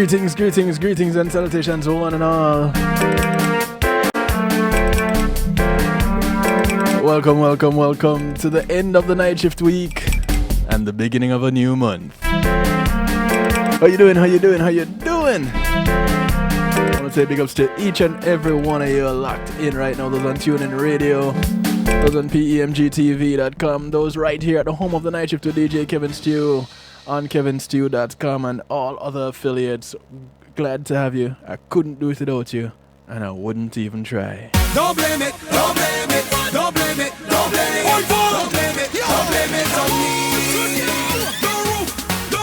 Greetings and salutations one and all. Welcome to the end of the night shift week and the beginning of a new month. How you doing? I want to say big ups to each and every one of you locked in right now. Those on TuneIn Radio, those on PEMGTV.com, those right here at the home of the night shift with DJ Kevin Stew on kevinstew.com and all other affiliates. Glad to have you. I couldn't do it without you, and I wouldn't even try. Don't blame it, don't blame it, don't blame it, don't blame it, don't blame it, don't blame it on me. The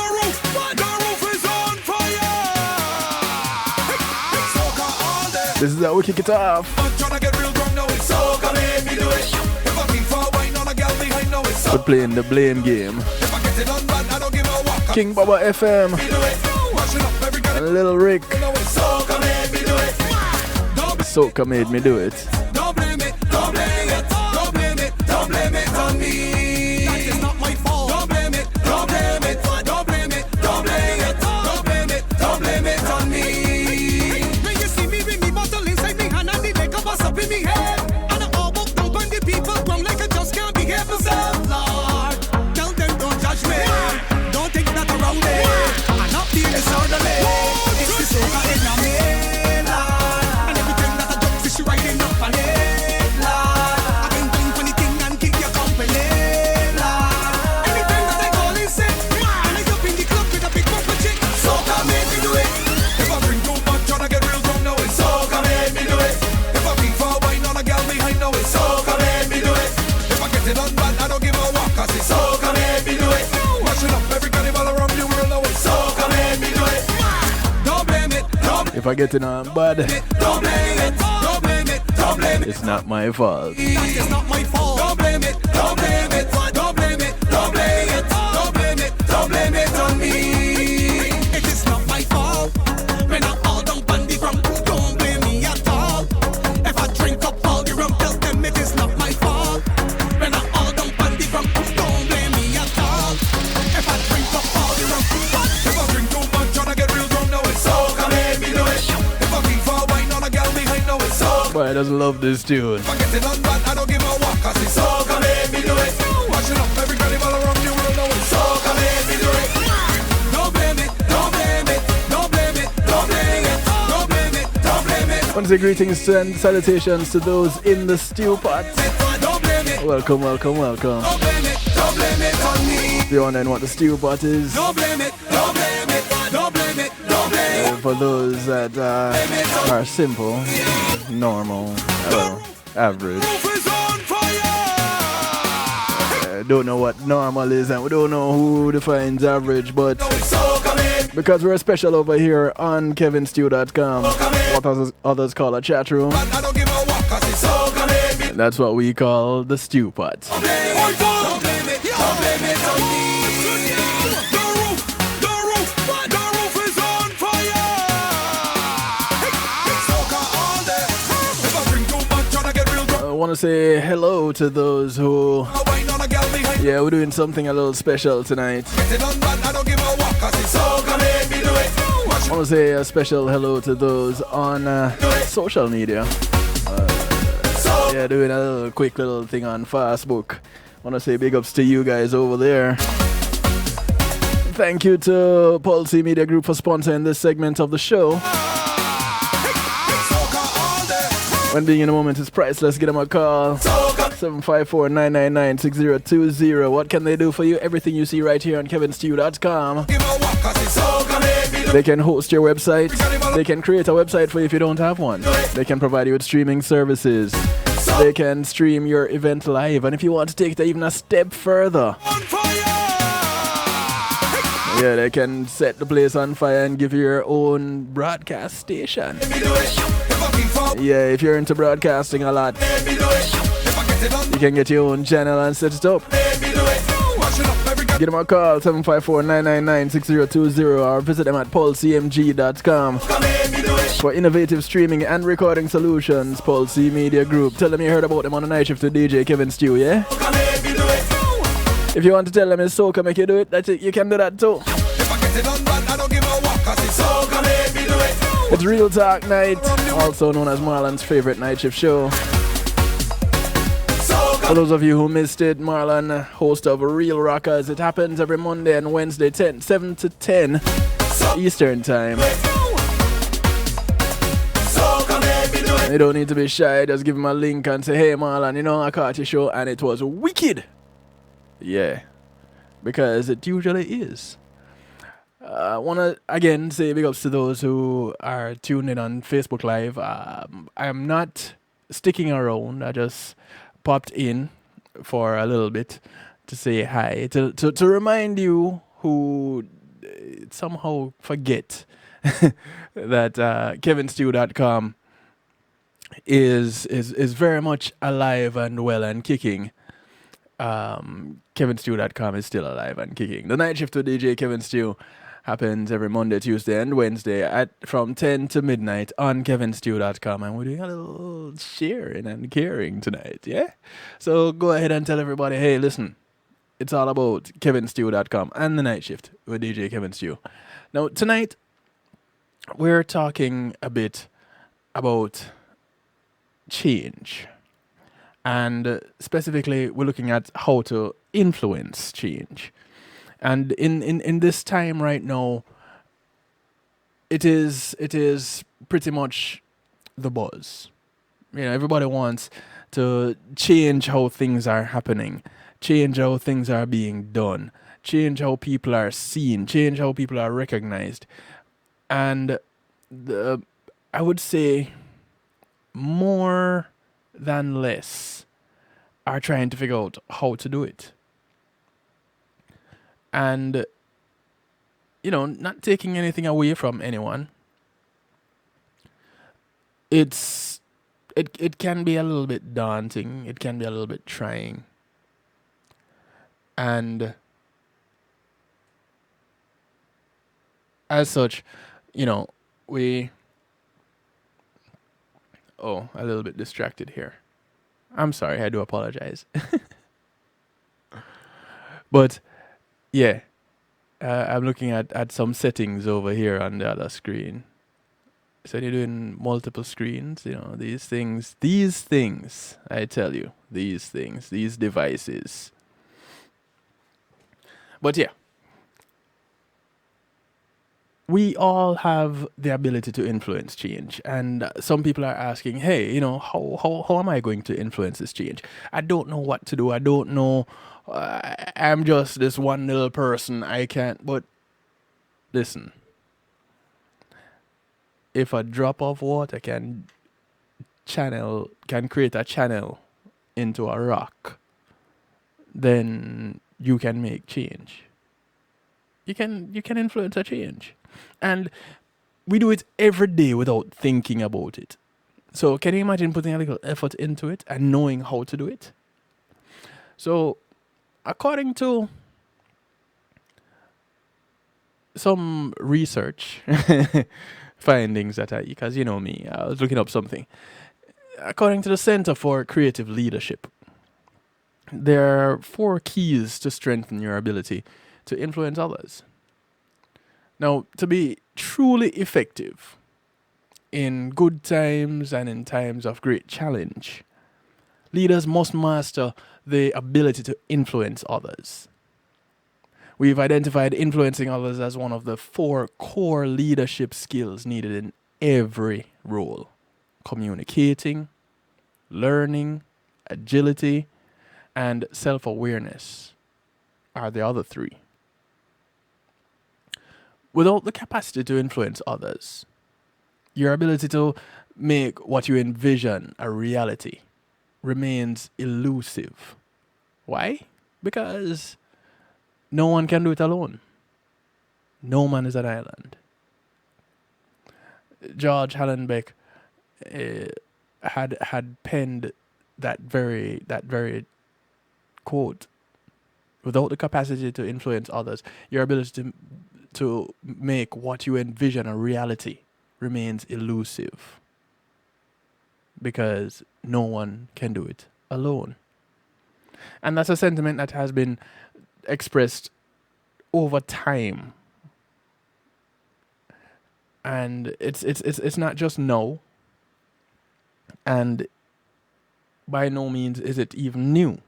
roof is on fire. Soca all day. This is how we kick it off. I'm trying to get real drunk now, it's soca, let me do it. If I keep far wine on a girl behind, now it's soca. We're playing the blame game. If I get it on bad, I don't give a walk. King Baba FM. And Little Rick. Soca made me do it. Soca made me do it. Don't blame it, don't blame it, don't blame it, don't blame it on me. That is not my fault. Don't blame it, don't blame it, don't blame it, don't blame it, don't blame it, don't blame it on me. When you see me with me bottle inside me hand and the makeup was up in me head, and I all walk down when the people ground like I just can't behave myself, Lord. Tell them don't judge me, don't think that around me. I'm not being disorderly. It's the soca in me. If I get in on bad, don't blame it, don't blame it, don't blame it. It's not my fault. That is not my fault. Don't blame it, don't blame it, don't blame it, don't blame it, don't blame it, don't blame it on me. It is not my fault. When I'm all down on the ground, don't blame me at all. If I drink up all the rum, tell them it is not my fault. When I'm all down on the ground, don't blame me at all. If I drink up all the rum, if I drink too much, tryna get real drunk, now it's soca made me do it. If I keep far wine on a girl behind, now it's soca. Boy, I just love this tune. If I get it on bad, I don't give a walk, cause it's soca made me do it. Watching up every carnival around the world, now it's soca made me do it. Don't blame it, don't blame it, don't blame it, don't blame it, don't blame it, don't blame it. I want to say greetings and salutations to those in the stew pot. Don't blame it, Welcome. don't blame it, don't blame it on me. If you're wondering what the stew pot is, Don't blame it, don't blame it, don't blame it, don't blame it. for those that are simple, normal, well, average. Roof is on fire. Don't know what normal is and we don't know who defines average, but Now it's soca made, because we're special over here on kevinstew.com, what others call a chat room, but I don't give a walk, cause it's soca made me. that's what we call the stew pot. Don't blame it, don't blame it, don't blame it on me. The roof is on fire. Soca all day. If I drink too much, tryna get real drunk. I want to say hello to those who, Wine on a girl behind. yeah, we're doing something a little special tonight. Get it on, but I don't give a walk, cause it's soca made me do it. Watch I want to say a special hello to those on social media. Yeah, doing a little quick little thing on Facebook. I want to say big ups to you guys over there. Thank you to Paul C Media Group for sponsoring this segment of the show. soca all day. When being in a moment is priceless, give them a call. Soca. 754-999-6020. What can they do for you? Everything you see right here on kevinstew.com. Give a walk, cause it's soca made me do it. They can host your website. They can create a website for you if you don't have one. They can provide you with streaming services. They can stream your event live. And if you want to take it even a step further, On fire. yeah, they can set the place on fire and give you your own broadcast station. Let me do it. If I keep far, Yeah, if you're into broadcasting a lot, let me do it. If I get it on, you can get your own channel and set it up. let me do it. Watching up every Give them a call, 754-999-6020, or visit them at paulcmg.com. For innovative streaming and recording solutions, Paul C Media Group. Tell them you heard about them on the night shift with DJ Kevin Stew, yeah? If you want to tell them it's soca make you do it, that's it, you can do that too. If I get it on, but I don't give a walk, cause it's soca made It's Real Talk Night, also known as Marlon's favorite night shift show. For those of you who missed it, Marlon, host of Real Rockers. It happens every Monday and Wednesday, 7 to 10 Eastern Time. You don't need to be shy, just give him a link and say, hey Marlon, you know, I caught your show and it was wicked. Yeah, because it usually is. I want to again say big ups to those who are tuned in on Facebook Live. I'm not sticking around, I just popped in for a little bit to say hi, to remind you who somehow forget that kevinstew.com is very much alive and well and kicking. kevinstew.com is still alive and kicking. The night shift with DJ Kevin Stew happens every Monday, Tuesday, and Wednesday from 10 to midnight on kevinstew.com, and we're doing a little sharing and caring tonight, yeah? So go ahead and tell everybody, hey, listen, it's all about kevinstew.com and the night shift with DJ Kevin Stew. Now, tonight, we're talking a bit about change. And specifically, we're looking at how to influence change. And in this time right now, it is pretty much the buzz. You know, everybody wants to change how things are happening, change how things are being done, change how people are seen, change how people are recognized. And I would say more than less are trying to figure out how to do it. And, you know, not taking anything away from anyone, it can be a little bit daunting, it can be a little bit trying. And as such, you know, a little bit distracted here. I'm sorry, I do apologize. But, yeah, I'm looking at some settings over here on the other screen. So you're doing multiple screens, you know, these things, I tell you, these devices. But yeah, we all have the ability to influence change, and some people are asking, hey, you know, how am I going to influence this change? I don't know what to do. I don't know. I'm just this one little person. I can't. But listen, if a drop of water can create a channel into a rock, then you can make change. You can influence a change. And we do it every day without thinking about it. So can you imagine putting a little effort into it and knowing how to do it? So according to some research findings because you know me, I was looking up something. According to the Center for Creative Leadership, there are 4 keys to strengthen your ability to influence others. Now, to be truly effective in good times and in times of great challenge, leaders must master the ability to influence others. We've identified influencing others as one of the 4 core leadership skills needed in every role. Communicating, learning, agility, and self-awareness are the other 3. Without the capacity to influence others, your ability to make what you envision a reality remains elusive. Why? Because no one can do it alone. No man is an island. George Hallenbeck had penned that very quote. Without the capacity to influence others, your ability to make what you envision a reality remains elusive, because no one can do it alone. And that's a sentiment that has been expressed over time. And it's not just no, and by no means is it even new.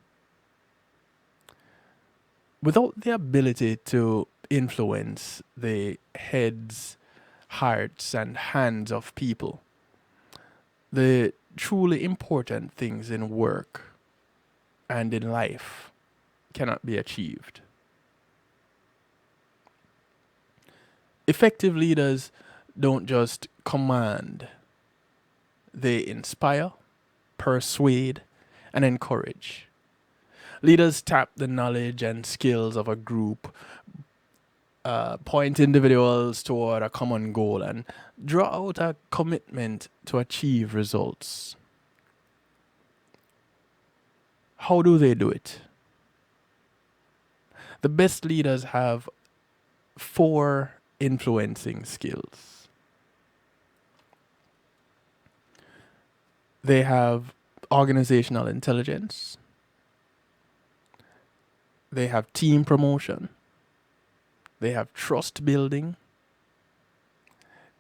Without the ability to influence the heads, hearts, and hands of people, the truly important things in work and in life cannot be achieved. Effective leaders don't just command, they inspire, persuade, and encourage. Leaders tap the knowledge and skills of a group, point individuals toward a common goal, and draw out a commitment to achieve results. How do they do it? The best leaders have 4 influencing skills. They have organizational intelligence. They have team promotion. They have trust building.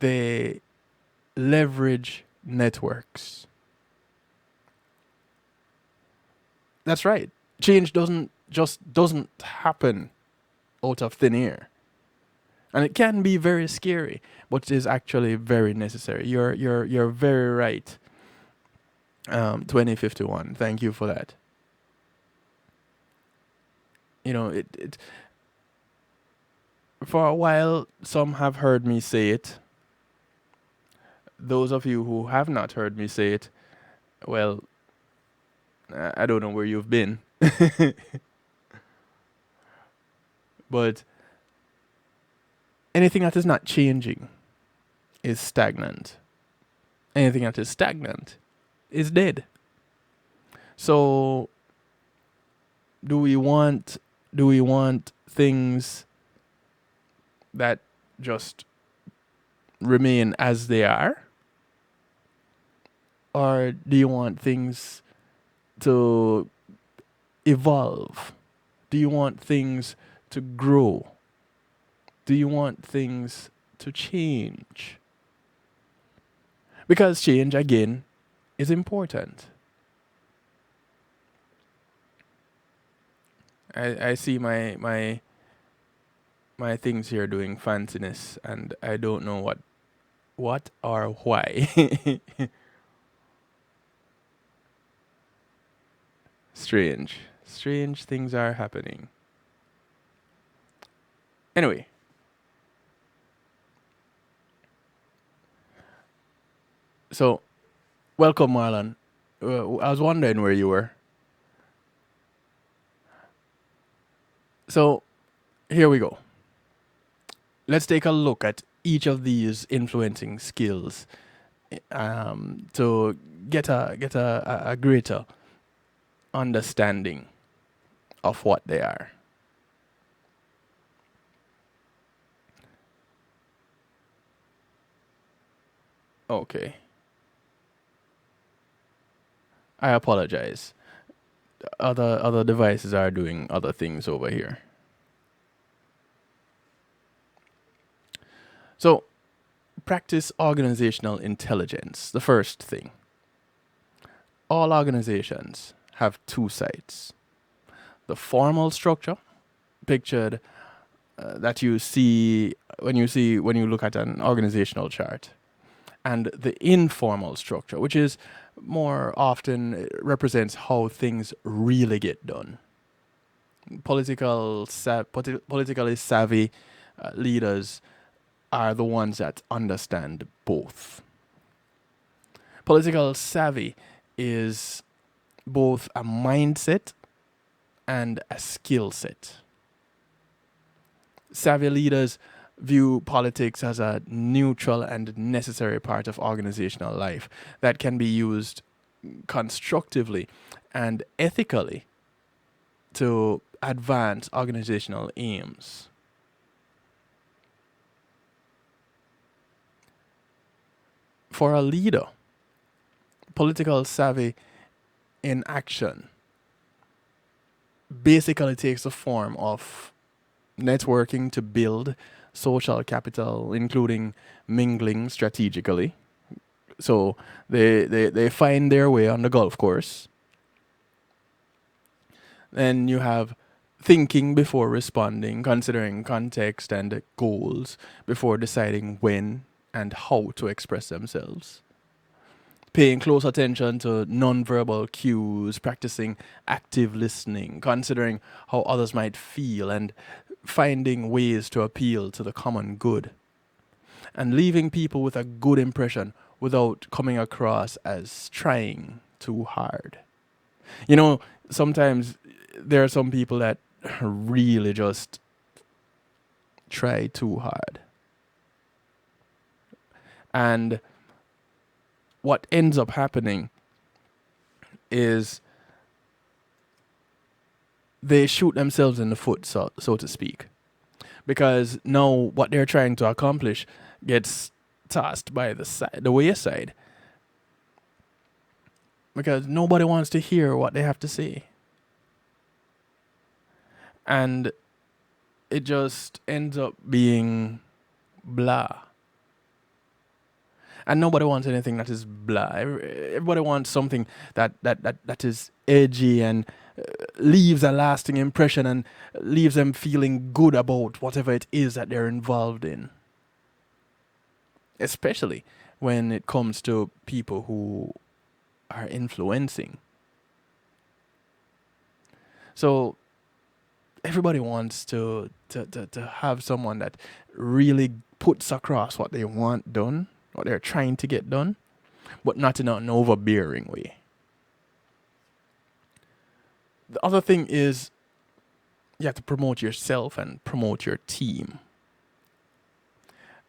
They leverage networks. That's right. Change doesn't happen out of thin air. And it can be very scary, but it is actually very necessary. You're very right. 2051. Thank you for that. It for a while some have heard me say it. Those of you who have not heard me say it, well, I don't know where you've been. But anything that is not changing is stagnant. Anything that is stagnant is dead. So do we want things that just remain as they are? Or do you want things to evolve? Do you want things to grow? Do you want things to change? Because change, again, is important. I see my things here doing fanciness, and I don't know what or why. Strange things are happening. Anyway, so welcome, Marlon. I was wondering where you were. So here we go. Let's take a look at each of these influencing skills to get a greater understanding of what they are. Okay. I apologize. Other devices are doing other things over here. So, practice organizational intelligence. The first thing. All organizations have 2 sides. The formal structure, pictured that you see when you look at an organizational chart, and the informal structure, which is more often represents how things really get done. Politically savvy leaders are the ones that understand both. Political savvy is both a mindset and a skill set. Savvy leaders view politics as a neutral and necessary part of organizational life that can be used constructively and ethically to advance organizational aims. For a leader, political savvy in action basically takes the form of networking to build social capital, including mingling strategically. So they find their way on the golf course. Then you have thinking before responding, considering context and goals before deciding when and how to express themselves. Paying close attention to nonverbal cues, practicing active listening, considering how others might feel, and finding ways to appeal to the common good. And leaving people with a good impression without coming across as trying too hard. You know, sometimes there are some people that really just try too hard. And what ends up happening is they shoot themselves in the foot, so to speak. Because now what they're trying to accomplish gets tossed by the wayside. Because nobody wants to hear what they have to say. And it just ends up being blah. And nobody wants anything that is blah. Everybody wants something that is edgy and leaves a lasting impression and leaves them feeling good about whatever it is that they're involved in. Especially when it comes to people who are influencing. So everybody wants to have someone that really puts across what they want done, what they're trying to get done, but not in an overbearing way. The other thing is you have to promote yourself and promote your team.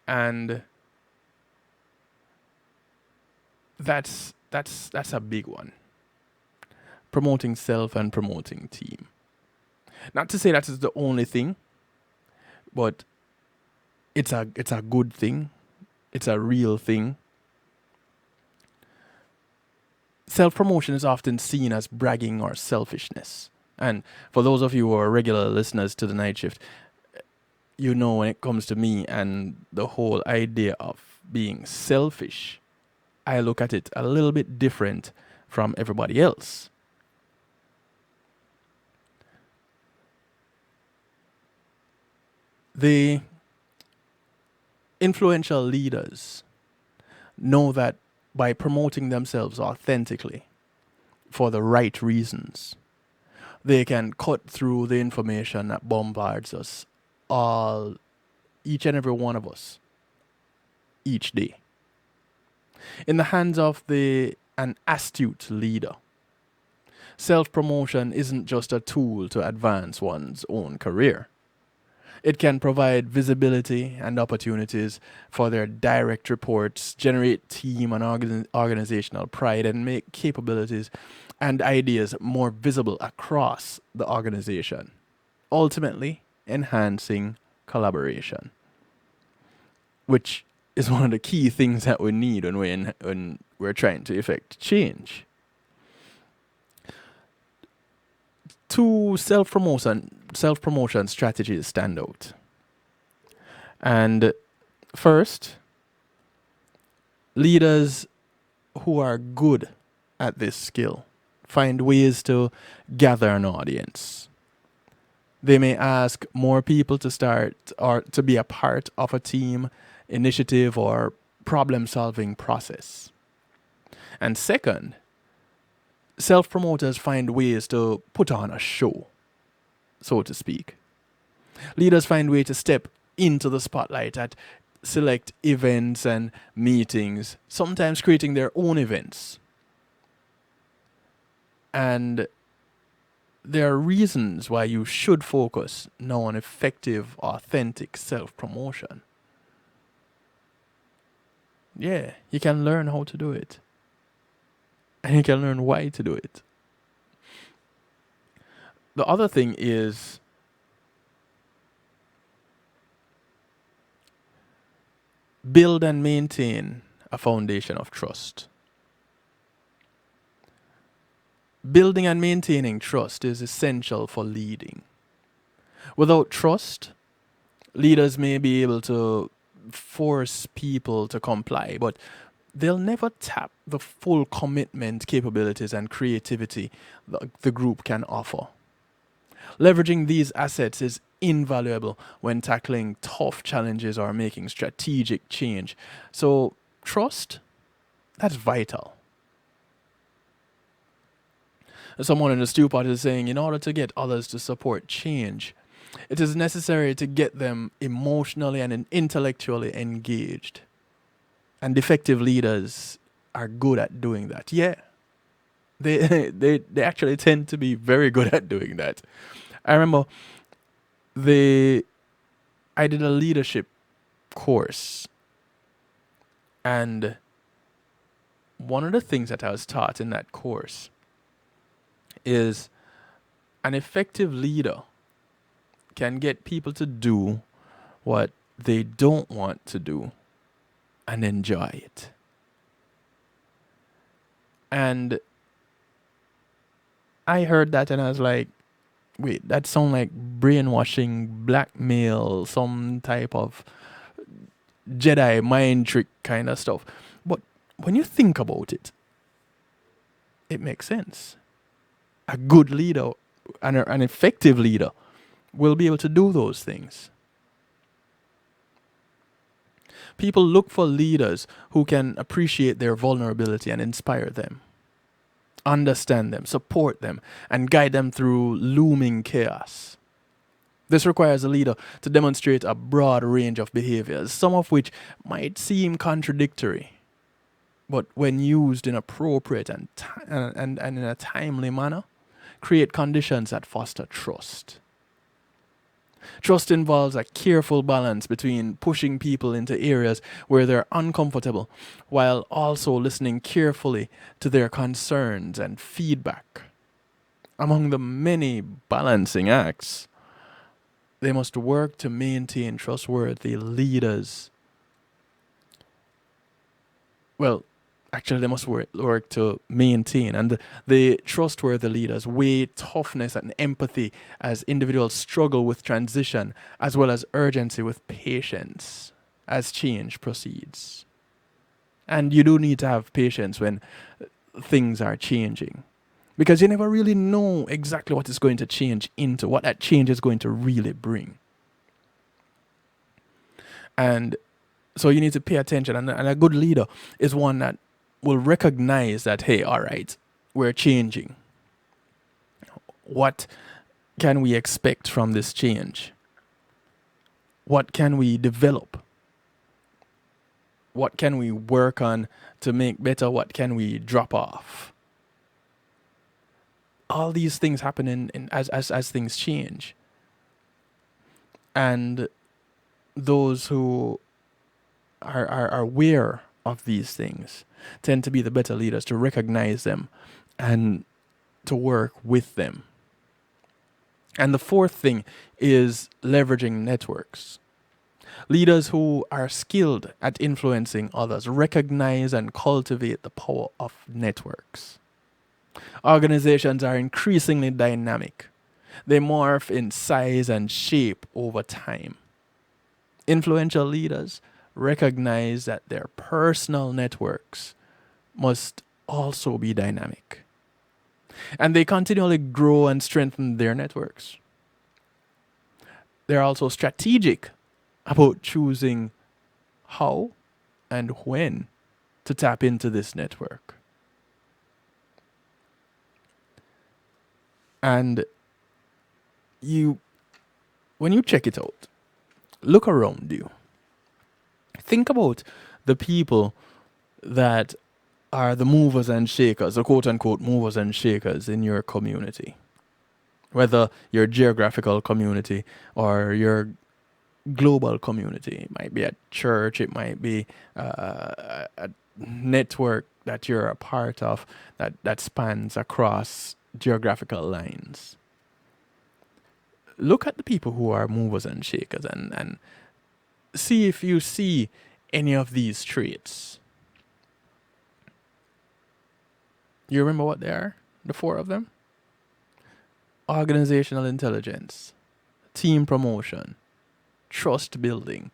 And that's a big one. Promoting self and promoting team. Not to say that is the only thing, but it's a good thing. It's a real thing. Self-promotion is often seen as bragging or selfishness. And for those of you who are regular listeners to the Night Shift, you know when it comes to me and the whole idea of being selfish, I look at it a little bit different from everybody else. The influential leaders know that by promoting themselves authentically for the right reasons, they can cut through the information that bombards us each and every one of us, each day. In the hands of an astute leader, self-promotion isn't just a tool to advance one's own career. It can provide visibility and opportunities for their direct reports, generate team and organizational pride, and make capabilities and ideas more visible across the organization, ultimately enhancing collaboration, which is one of the key things that we need when we're trying to effect change. Two self-promotion strategies stand out. And first, leaders who are good at this skill find ways to gather an audience. They may ask more people to start or to be a part of a team, initiative, or problem-solving process. And second, self-promoters find ways to put on a show, so to speak. Leaders find ways to step into the spotlight at select events and meetings, sometimes creating their own events. And there are reasons why you should focus now on effective, authentic self-promotion. Yeah, you can learn how to do it. And you can learn why to do it. The other thing is build and maintain a foundation of trust. Building and maintaining trust is essential for leading. Without trust, Leaders may be able to force people to comply, but they'll never tap the full commitment, capabilities, and creativity the group can offer. Leveraging these assets is invaluable when tackling tough challenges or making strategic change. So, trust, that's vital. Someone in the stew pot is saying, in order to get others to support change, it is necessary to get them emotionally and intellectually engaged. And effective leaders are good at doing that. Yeah, they actually tend to be very good at doing that. I remember I did a leadership course, and one of the things that I was taught in that course is an effective leader can get people to do what they don't want to do and enjoy it. And I heard that and I was like, wait, that sounds like brainwashing, blackmail, some type of Jedi mind trick kind of stuff. But when you think about it, it makes sense. A good leader and an effective leader will be able to do those things. People look for leaders who can appreciate their vulnerability and inspire them, understand them, support them, and guide them through looming chaos. This requires a leader to demonstrate a broad range of behaviors, some of which might seem contradictory, but when used in appropriate and in a timely manner, create conditions that foster trust. Trust involves a careful balance between pushing people into areas where they're uncomfortable while also listening carefully to their concerns and feedback. Among the many balancing acts, they must work to maintain trustworthy leaders. Well, actually, they must work to maintain. And the trustworthy leaders weigh toughness and empathy as individuals struggle with transition, as well as urgency with patience as change proceeds. And you do need to have patience when things are changing, because you never really know exactly what is going to change into, what that change is going to really bring. And so you need to pay attention. And a good leader is one that will recognize that, hey, all right, we're changing. What can we expect from this change? What can we develop? What can we work on to make better? What can we drop off? All these things happen as things change. And those who are aware of these things tend to be the better leaders, to recognize them and to work with them. And the fourth thing is leveraging networks. Leaders who are skilled at influencing others recognize and cultivate the power of networks. Organizations are increasingly dynamic. They morph in size and shape over time. Influential leaders recognize that their personal networks must also be dynamic. And they continually grow and strengthen their networks. They're also strategic about choosing how and when to tap into this network. And when you check it out, look around you. Think about the people that are the movers and shakers, the quote unquote movers and shakers in your community. Whether your geographical community or your global community. It might be a church, it might be a network that you're a part of that spans across geographical lines. Look at the people who are movers and shakers and see if you see any of these traits. You remember what they are? The four of them? Organizational intelligence, team promotion, trust building,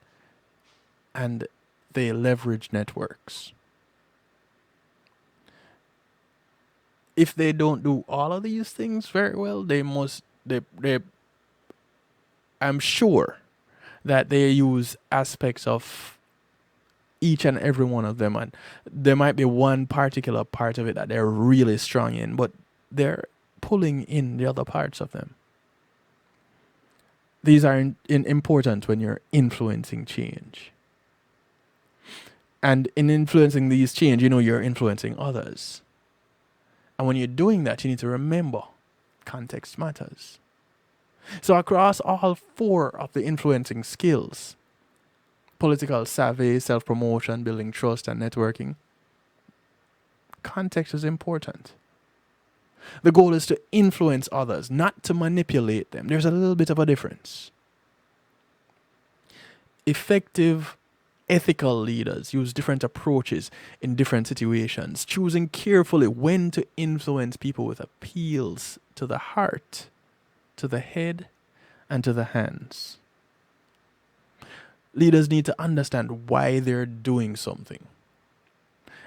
and they leverage networks. If they don't do all of these things very well, I'm sure that they use aspects of each and every one of them, and there might be one particular part of it that they're really strong in, but they're pulling in the other parts of them. These are important when you're influencing change. And in influencing these change, you're influencing others. And when you're doing that, you need to remember context matters. So across all 4 of the influencing skills, political savvy, self-promotion, building trust, and networking, context is important. The goal is to influence others, not to manipulate them. There's a little bit of a difference. Effective, ethical leaders use different approaches in different situations, choosing carefully when to influence people with appeals to the heart, to the head, and to the hands. Leaders need to understand why they're doing something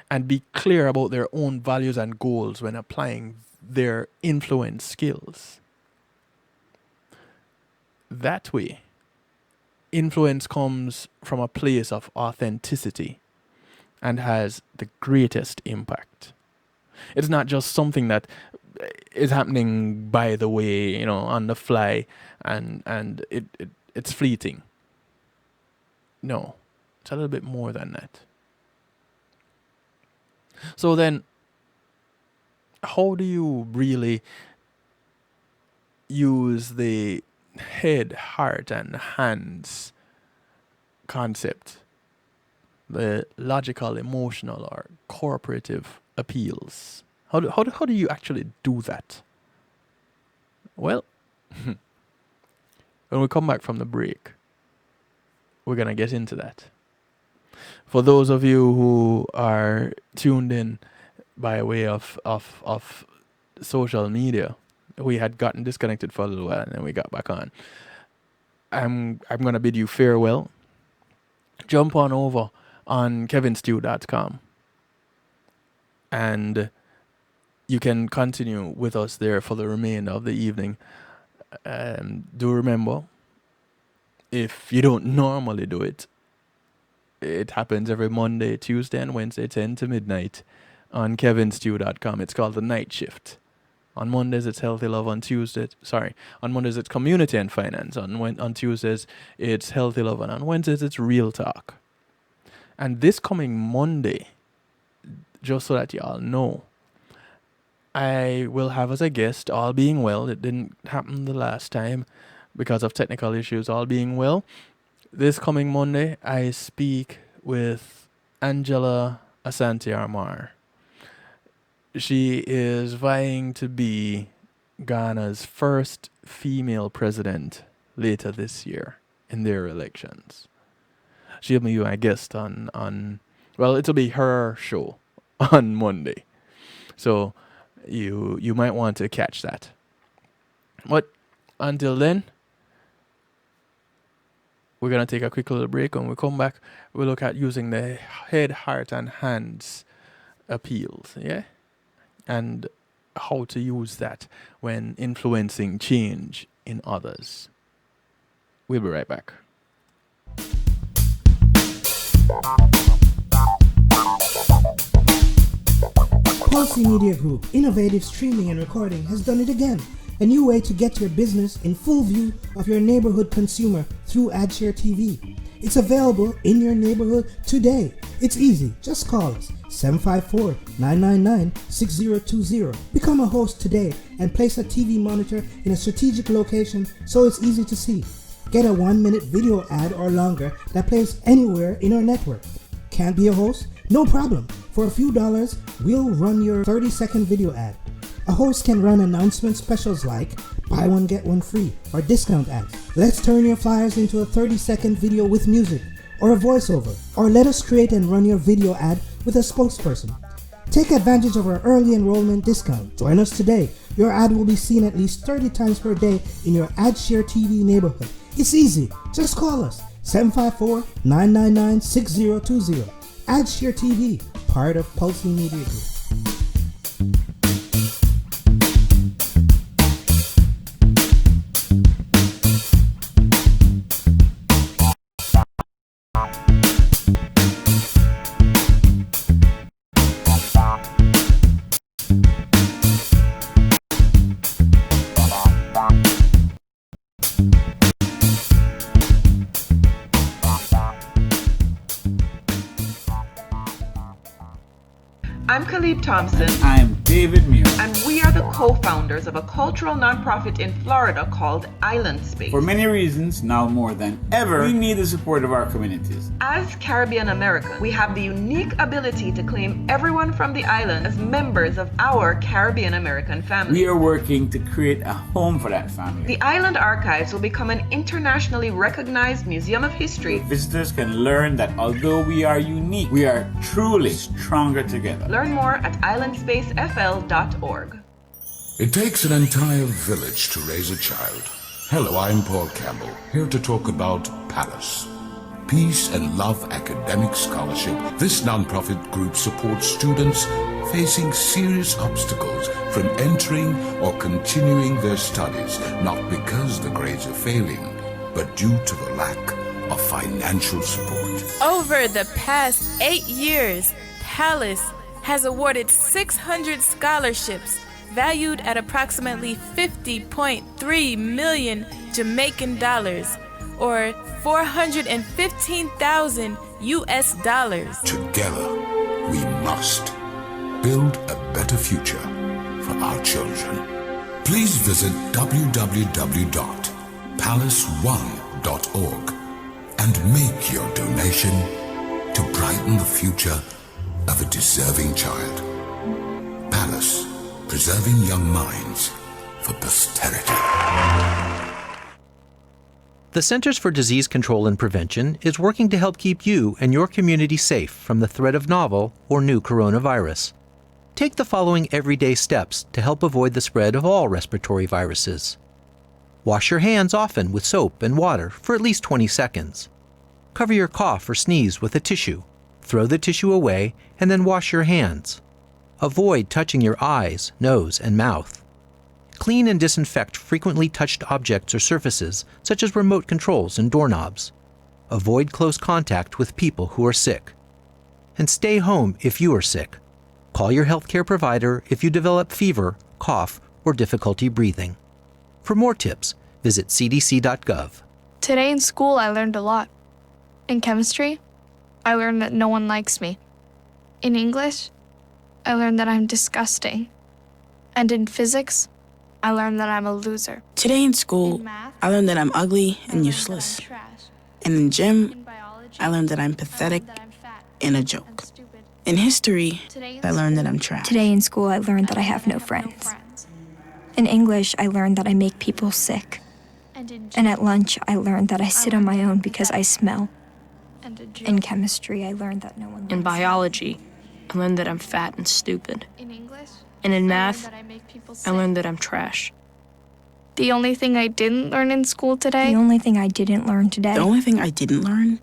and be clear about their own values and goals when applying their influence skills. That way, influence comes from a place of authenticity and has the greatest impact. It's not just something that is happening by the way, on the fly, and it's fleeting. No, it's a little bit more than that. So then, how do you really use the head, heart, and hands concept, the logical, emotional, or cooperative appeals? How do you actually do that? Well, when we come back from the break, we're going to get into that. For those of you who are tuned in by way of social media, we had gotten disconnected for a little while and then we got back on. I'm going to bid you farewell. Jump on over on kevinstew.com and you can continue with us there for the remainder of the evening. Do remember, if you don't normally do it, it happens every Monday, Tuesday, and Wednesday, 10 to midnight on kevinstew.com. It's called The Night Shift. On Mondays, it's Healthy Love. On Mondays, it's Community and Finance. On Tuesdays, it's Healthy Love. And on Wednesdays, it's Real Talk. And this coming Monday, just so that you all know, I will have as a guest, all being well. It didn't happen the last time because of technical issues, all being well. This coming Monday, I speak with Angela Asante-Armar. She is vying to be Ghana's first female president later this year in their elections. She'll be my guest on it'll be her show on Monday. So you might want to catch that. But until then, we're going to take a quick little break. When we come back, we'll look at using the head, heart, and hands appeals, yeah? And how to use that when influencing change in others. We'll be right back. Quality Media Group, innovative streaming and recording, has done it again. A new way to get your business in full view of your neighborhood consumer through AdShare TV. It's available in your neighborhood today. It's easy. Just call us 754-999-6020. Become a host today and place a TV monitor in a strategic location so it's easy to see. Get a 1-minute video ad or longer that plays anywhere in our network. Can't be a host? No problem. For a few dollars, we'll run your 30-second video ad. A host can run announcement specials like buy one get one free or discount ads. Let's turn your flyers into a 30-second video with music or a voiceover, or let us create and run your video ad with a spokesperson. Take advantage of our early enrollment discount. Join us today. Your ad will be seen at least 30 times per day in your AdShare TV neighborhood. It's easy. Just call us 754-999-6020. AdShare TV, part of Pulse Media Group. I'm Khalib Thompson. I'm David Muir. And we are the co-founders of a cultural nonprofit in Florida called Island Space. For many reasons, now more than ever, we need the support of our communities. As Caribbean Americans, we have the unique ability to claim everyone from the island as members of our Caribbean American family. We are working to create a home for that family. The Island Archives will become an internationally recognized museum of history. Visitors can learn that although we are unique, we are truly stronger together. Learn more at islandspacefl.org. It takes an entire village to raise a child. Hello, I'm Paul Campbell, here to talk about Palace. Peace and Love Academic Scholarship. This nonprofit group supports students facing serious obstacles from entering or continuing their studies, not because the grades are failing, but due to the lack of financial support. Over the past 8 years, Palace has awarded 600 scholarships valued at approximately 50.3 million Jamaican dollars, or 415,000 US dollars. Together, we must build a better future for our children. Please visit www.palace1.org and make your donation to brighten the future of a deserving child. Palace, preserving young minds for posterity. The Centers for Disease Control and Prevention is working to help keep you and your community safe from the threat of novel or new coronavirus. Take the following everyday steps to help avoid the spread of all respiratory viruses. Wash your hands often with soap and water for at least 20 seconds. Cover your cough or sneeze with a tissue. Throw the tissue away and then wash your hands. Avoid touching your eyes, nose, and mouth. Clean and disinfect frequently touched objects or surfaces, such as remote controls and doorknobs. Avoid close contact with people who are sick. And stay home if you are sick. Call your healthcare provider if you develop fever, cough, or difficulty breathing. For more tips, visit cdc.gov. Today in school, I learned a lot. In chemistry, I learned that no one likes me. In English, I learned that I'm disgusting. And in physics, I learned that I'm a loser. Today in school, I learned that I'm ugly and useless. And in gym, I learned that I'm pathetic and a joke. In history, I learned that I'm trash. Today in school, I learned that I have no friends. In English, I learned that I make people sick. And at lunch, I learned that I sit on my own because I smell. In chemistry, I learned that no one likes me. In biology, I learned that I'm fat and stupid. And in math, I learned that I'm trash. The only thing I didn't learn in school today? The only thing I didn't learn today? The only thing I didn't learn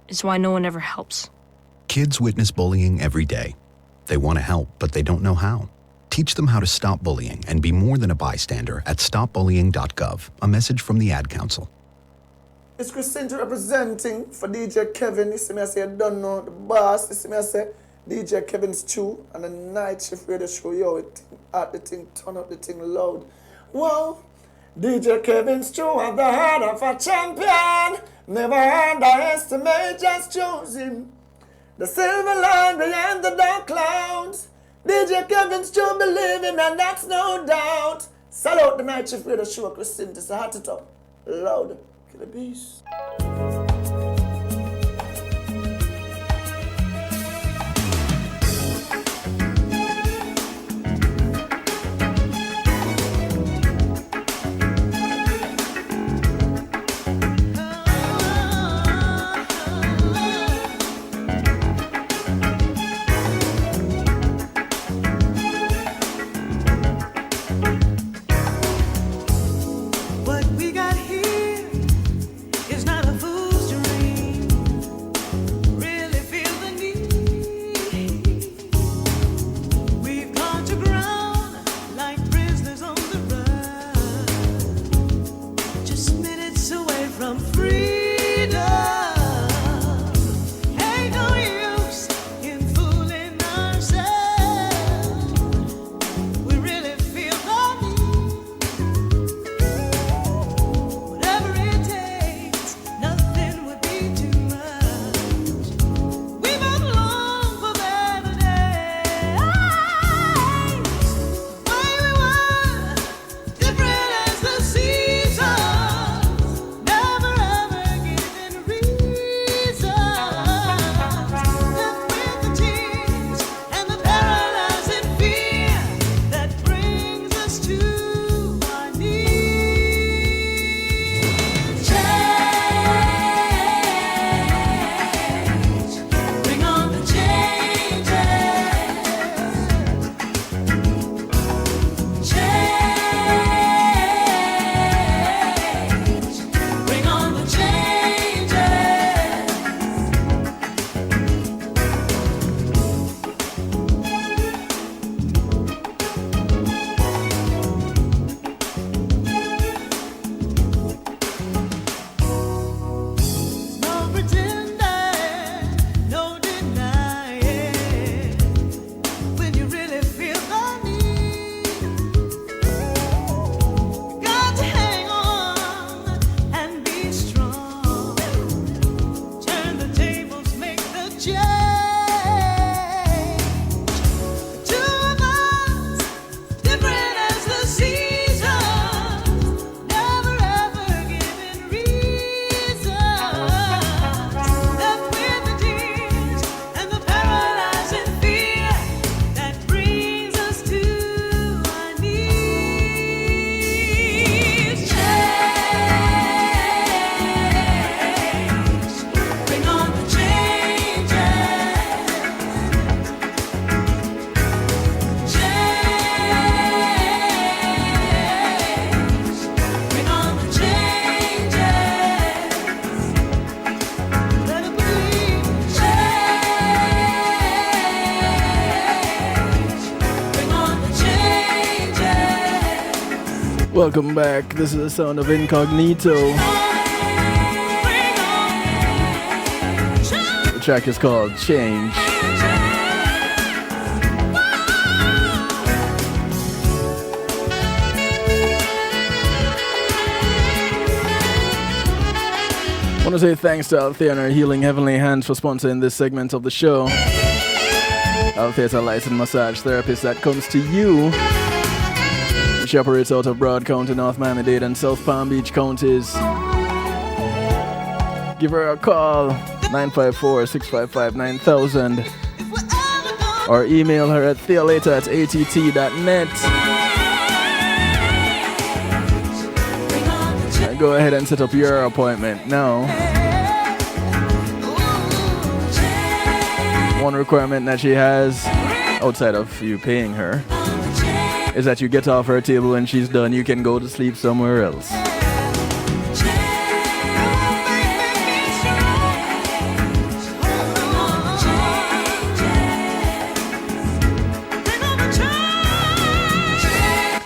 is why no one ever helps. Kids witness bullying every day. They want to help, but they don't know how. Teach them how to stop bullying and be more than a bystander at stopbullying.gov. A message from the Ad Council. It's Christina representing for DJ Kevin. You see me, I say, I don't know the boss. You see me, I say, DJ Kevin's Stew and the night shift radio show. Yo, it at the thing, turn up the thing loud. Whoa, DJ Kevin's Stew at the heart of a champion. Never underestimate, just choose him. The silver line behind the dark clouds. DJ Kevin's Stew, believe him, and that's no doubt. Salute the night shift radio show, Christina. It's a hot it up, loud. The beast. What we got here Welcome back. This is the sound of Incognito. The track is called Change. I want to say thanks to Althea and her Healing Heavenly Hands for sponsoring this segment of the show. Althea is a licensed massage therapist that comes to you. She operates out of Broad County, North Miami-Dade, and South Palm Beach counties. Give her a call, 954-655-9000. Or email her at theolater@att.net. Go ahead and set up your appointment now. One requirement that she has, outside of you paying her, is that you get off her table when she's done. You can go to sleep somewhere else.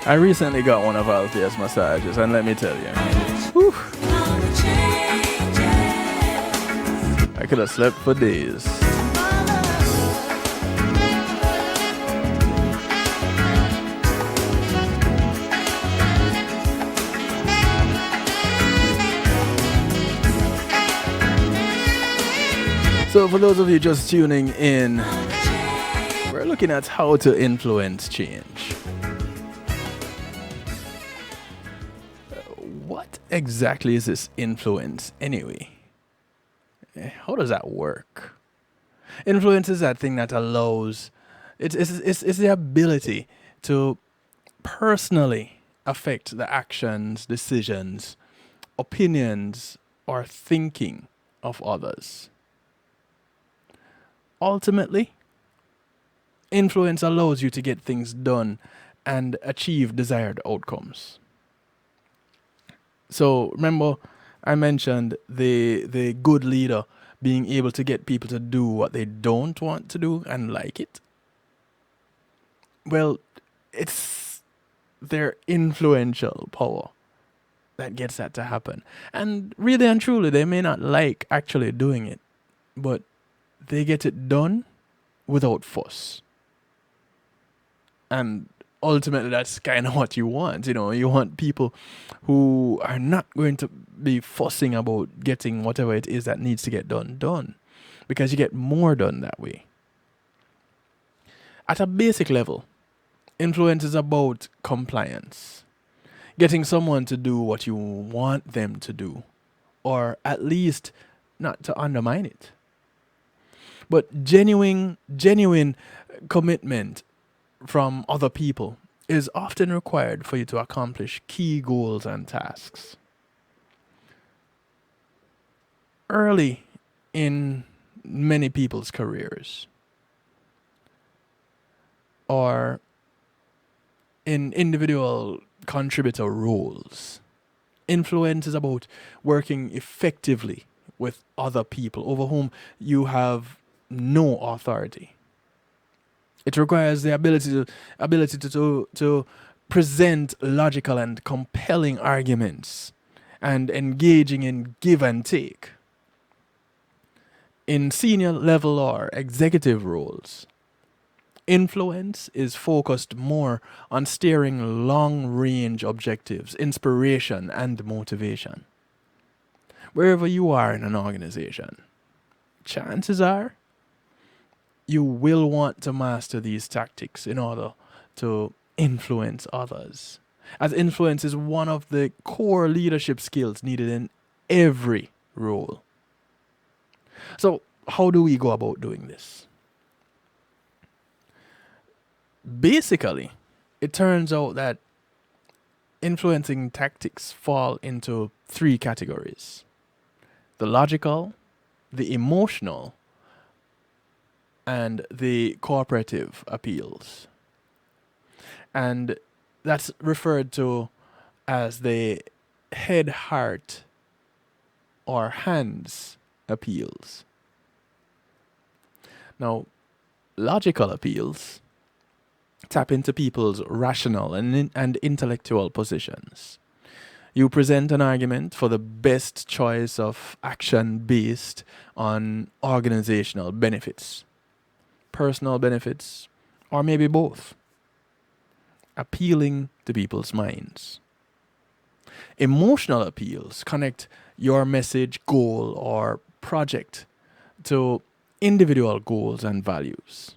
I recently got one of Althea's massages, and let me tell you, whew, I could have slept for days. So for those of you just tuning in, we're looking at how to influence change. What exactly is this influence anyway? How does that work? Influence is that thing that allows, it's the ability to personally affect the actions, decisions, opinions, or thinking of others. Ultimately, influence allows you to get things done and achieve desired outcomes. So remember, I mentioned the good leader being able to get people to do what they don't want to do and like it. Well, it's their influential power that gets that to happen. And really and truly, they may not like actually doing it, but they get it done without fuss. And ultimately, that's kind of what you want. You know, you want people who are not going to be fussing about getting whatever it is that needs to get done, because you get more done that way. At a basic level, influence is about compliance, getting someone to do what you want them to do, or at least not to undermine it. But genuine commitment from other people is often required for you to accomplish key goals and tasks. Early in many people's careers, or in individual contributor roles, influence is about working effectively with other people over whom you have no authority. It requires the ability to present logical and compelling arguments and engaging in give and take. In senior level or executive roles, influence is focused more on steering long-range objectives, inspiration, and motivation. Wherever you are in an organization, chances are you will want to master these tactics in order to influence others, as influence is one of the core leadership skills needed in every role. So, how do we go about doing this? Basically, it turns out that influencing tactics fall into three categories: the logical, the emotional, and the cooperative appeals. And that's referred to as the head, heart, or hands appeals. Now, logical appeals tap into people's rational and intellectual positions. You present an argument for the best choice of action based on organizational benefits, personal benefits, or maybe both, appealing to people's minds. Emotional appeals connect your message, goal, or project to individual goals and values.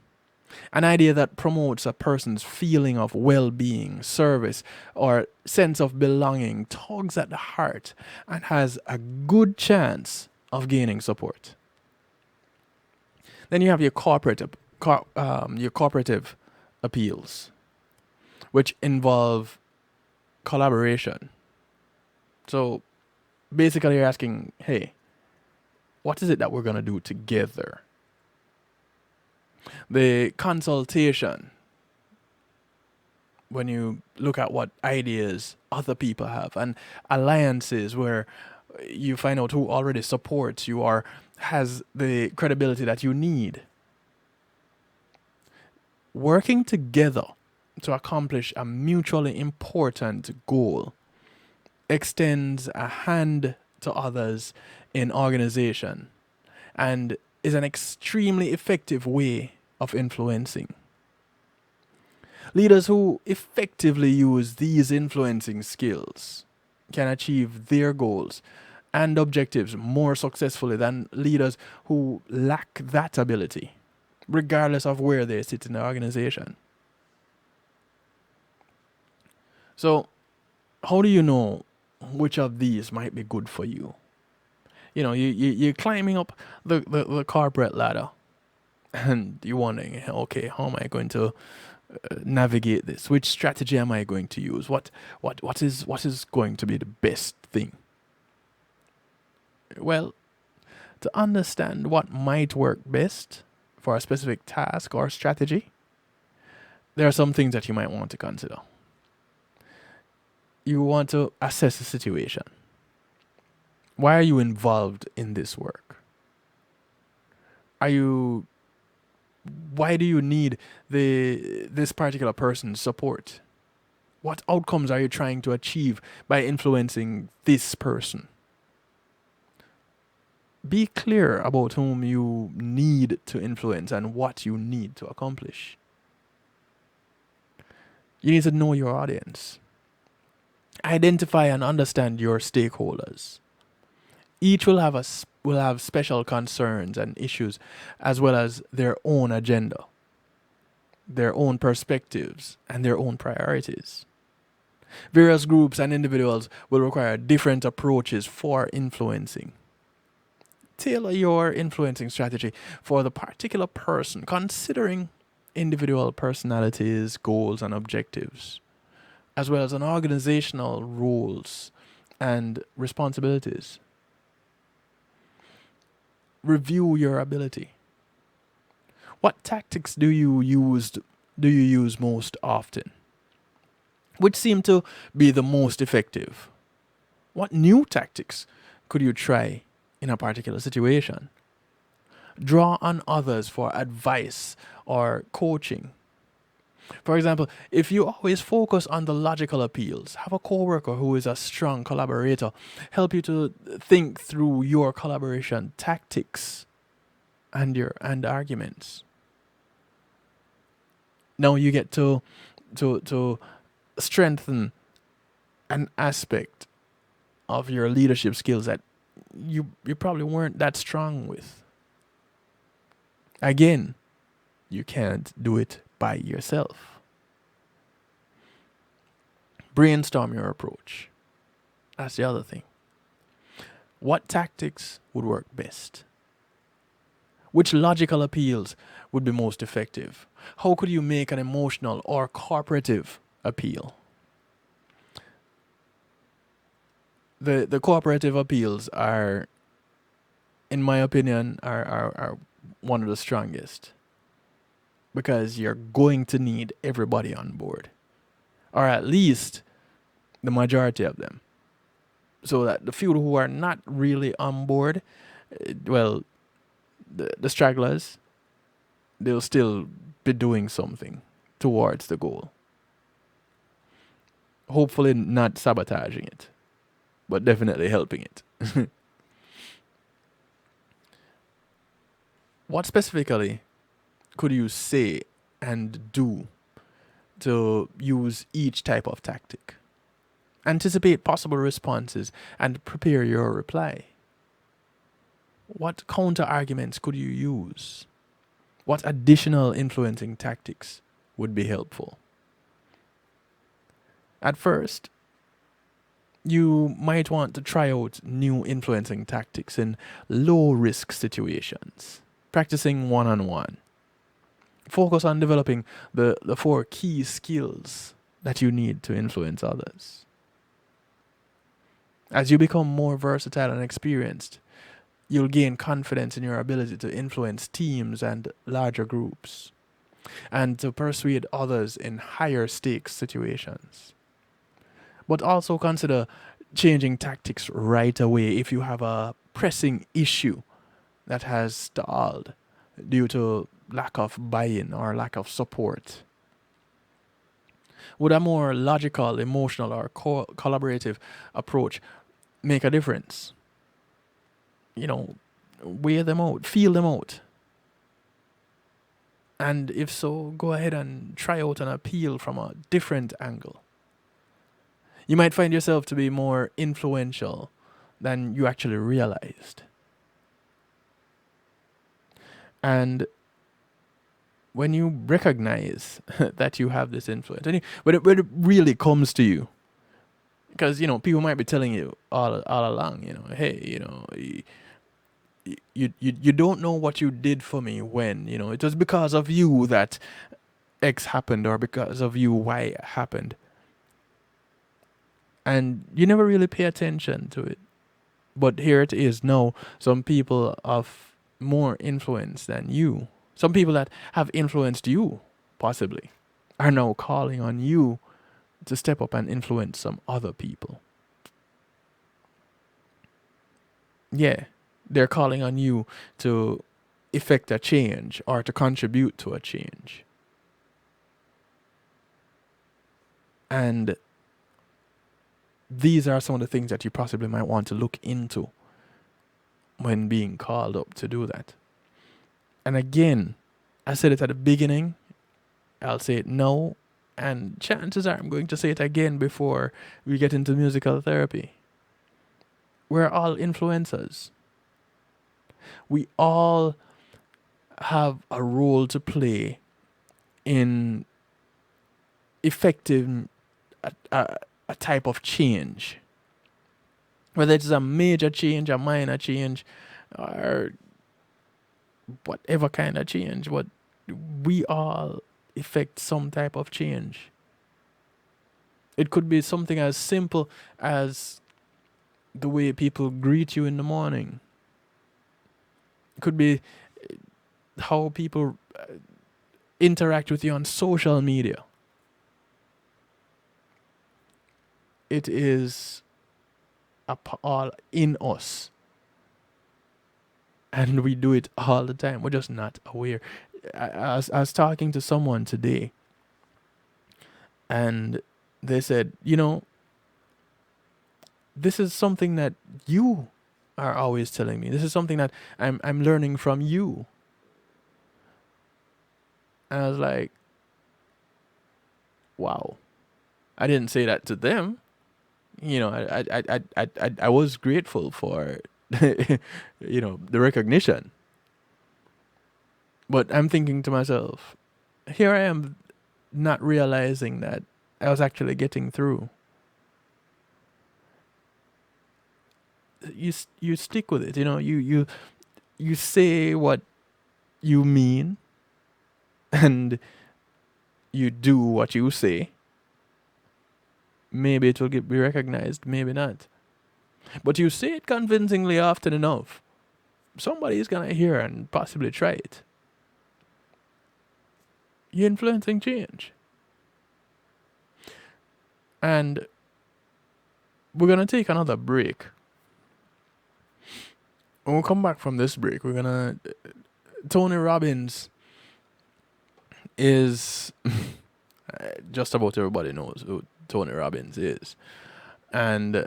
An idea that promotes a person's feeling of well-being, service, or sense of belonging tugs at the heart and has a good chance of gaining support. Then you have your cooperative appeals, which involve collaboration. So basically you're asking, hey, what is it that we're going to do together? The consultation, when you look at what ideas other people have, and alliances where you find out who already supports you or has the credibility that you need. Working together to accomplish a mutually important goal extends a hand to others in organization and is an extremely effective way of influencing. Leaders who effectively use these influencing skills can achieve their goals and objectives more successfully than leaders who lack that ability, regardless of where they sit in the organization. So, how do you know which of these might be good for you? You know, you're climbing up the corporate ladder and you're wondering, okay, how am I going to navigate this? Which strategy am I going to use? What is going to be the best thing? Well, to understand what might work best for a specific task or strategy, there are some things that you might want to consider. You want to assess the situation. Why are you involved in this work? Why do you need this particular person's support? What outcomes are you trying to achieve by influencing this person? Be clear about whom you need to influence and what you need to accomplish. You need to know your audience. Identify and understand your stakeholders. Each will have special concerns and issues, as well as their own agenda, their own perspectives, and their own priorities. Various groups and individuals will require different approaches for influencing. Tailor your influencing strategy for the particular person, considering individual personalities, goals, and objectives, as well as an organizational roles and responsibilities. Review your ability. What tactics do you use most often? Which seem to be the most effective? What new tactics could you try in a particular situation? Draw on others for advice or coaching. For example, if you always focus on the logical appeals, have a coworker who is a strong collaborator help you to think through your collaboration tactics and arguments. Now you get to strengthen an aspect of your leadership skills that you probably weren't that strong with. Again, you can't do it by yourself. Brainstorm your approach. That's the other thing. What tactics would work best? Which logical appeals would be most effective? How could you make an emotional or cooperative appeal? The cooperative appeals are, in my opinion, are one of the strongest, because you're going to need everybody on board, or at least the majority of them, so that the few who are not really on board, well, the stragglers, they'll still be doing something. towards the goal. Hopefully not sabotaging it, but definitely helping it. What specifically could you say and do to use each type of tactic? Anticipate possible responses and prepare your reply. What counter arguments could you use? What additional influencing tactics would be helpful? At first, you might want to try out new influencing tactics in low risk situations, practicing one-on-one. Focus on developing the 4 key skills that you need to influence others. As you become more versatile and experienced, you'll gain confidence in your ability to influence teams and larger groups, and to persuade others in higher stakes situations. But also consider changing tactics right away if you have a pressing issue that has stalled due to lack of buy-in or lack of support. Would a more logical, emotional, or collaborative approach make a difference? Weigh them out, feel them out. And if so, go ahead and try out an appeal from a different angle. You might find yourself to be more influential than you actually realized. And when you recognize that you have this influence, when it really comes to you, because people might be telling you all along, hey, you don't know what you did for me when it was because of you that X happened, or because of you Y happened, and you never really pay attention to it. But here it is now. Some people of more influence than you, some people that have influenced you possibly, are now calling on you to step up and influence some other people. Yeah, they're calling on you to effect a change or to contribute to a change. And these are some of the things that you possibly might want to look into when being called up to do that. And again, I said it at the beginning, I'll say it now, and chances are I'm going to say it again before we get into musical therapy. We're all influencers. We all have a role to play in effecting a type of change. Whether it's a major change, a minor change, or whatever kind of change, but we all effect some type of change. It could be something as simple as the way people greet you in the morning. It could be how people interact with you on social media. It is all in us. And we do it all the time. We're just not aware. I was talking to someone today, and they said, this is something that you are always telling me. This is something that I'm learning from you. And I was like, wow. I didn't say that to them. I was grateful for the recognition. But I'm thinking to myself, here I am not realizing that I was actually getting through. You stick with it, you say what you mean, and you do what you say. Maybe it will be recognized, maybe not. But you say it convincingly often enough, somebody is gonna hear and possibly try it. You're influencing change. And we're gonna take another break. When we come back from this break, we're gonna Tony Robbins is Just about everybody knows who Tony Robbins is. And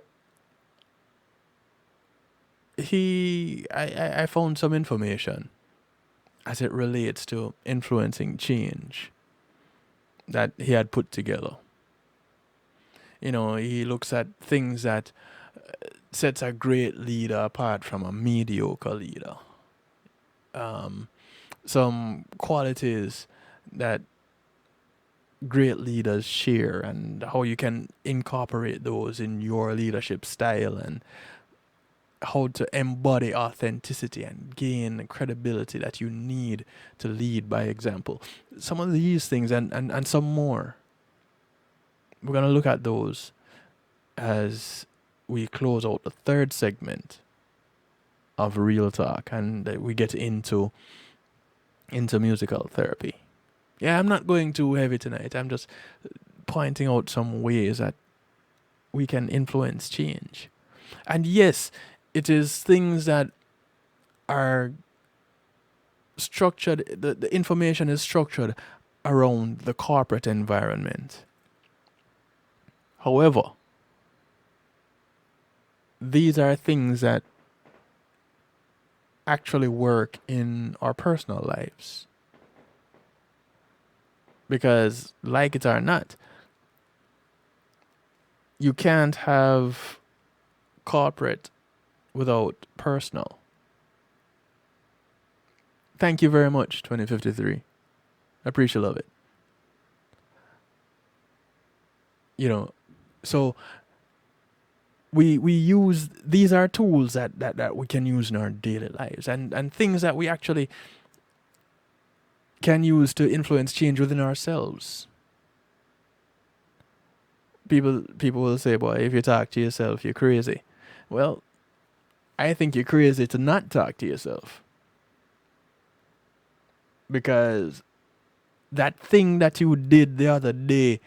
I found some information as it relates to influencing change that he had put together. He looks at things that sets a great leader apart from a mediocre leader. Some qualities that great leaders share and how you can incorporate those in your leadership style, and how to embody authenticity and gain credibility that you need to lead by example. Some of these things and some more. We're going to look at those as we close out the third segment of Real Talk, and we get into musical therapy. Yeah, I'm not going too heavy tonight. I'm just pointing out some ways that we can influence change. And yes, it is things that are structured, the information is structured around the corporate environment. However, these are things that actually work in our personal lives. Because, like it or not, you can't have corporate without personal. Thank you very much, 2053. I appreciate it. So we use, these are tools that we can use in our daily lives, and things that we actually can use to influence change within ourselves. People will say, boy, if you talk to yourself, you're crazy. Well, I think you're crazy to not talk to yourself. Because that thing that you did the other day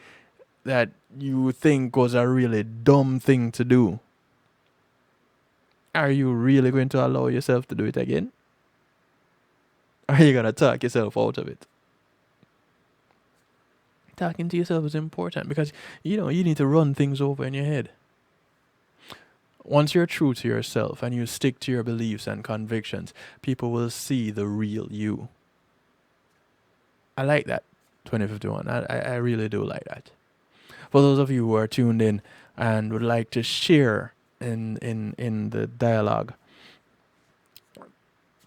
that you think was a really dumb thing to do, are you really going to allow yourself to do it again? Or are you going to talk yourself out of it? Talking to yourself is important because, you need to run things over in your head. Once you're true to yourself and you stick to your beliefs and convictions, people will see the real you. I like that, 2051. I really do like that. For those of you who are tuned in and would like to share in the dialogue,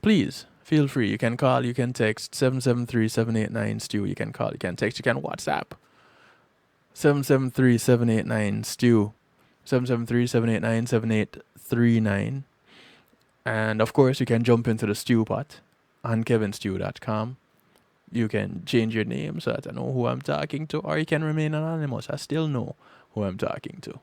please feel free. You can call, you can text 773-789-STEW. You can call, you can text, you can WhatsApp 773-789-STEW, 773-789-7839. And of course, you can jump into the stew pot on kevinstew.com. You can change your name so that I know who I'm talking to, or you can remain anonymous. I still know who I'm talking to.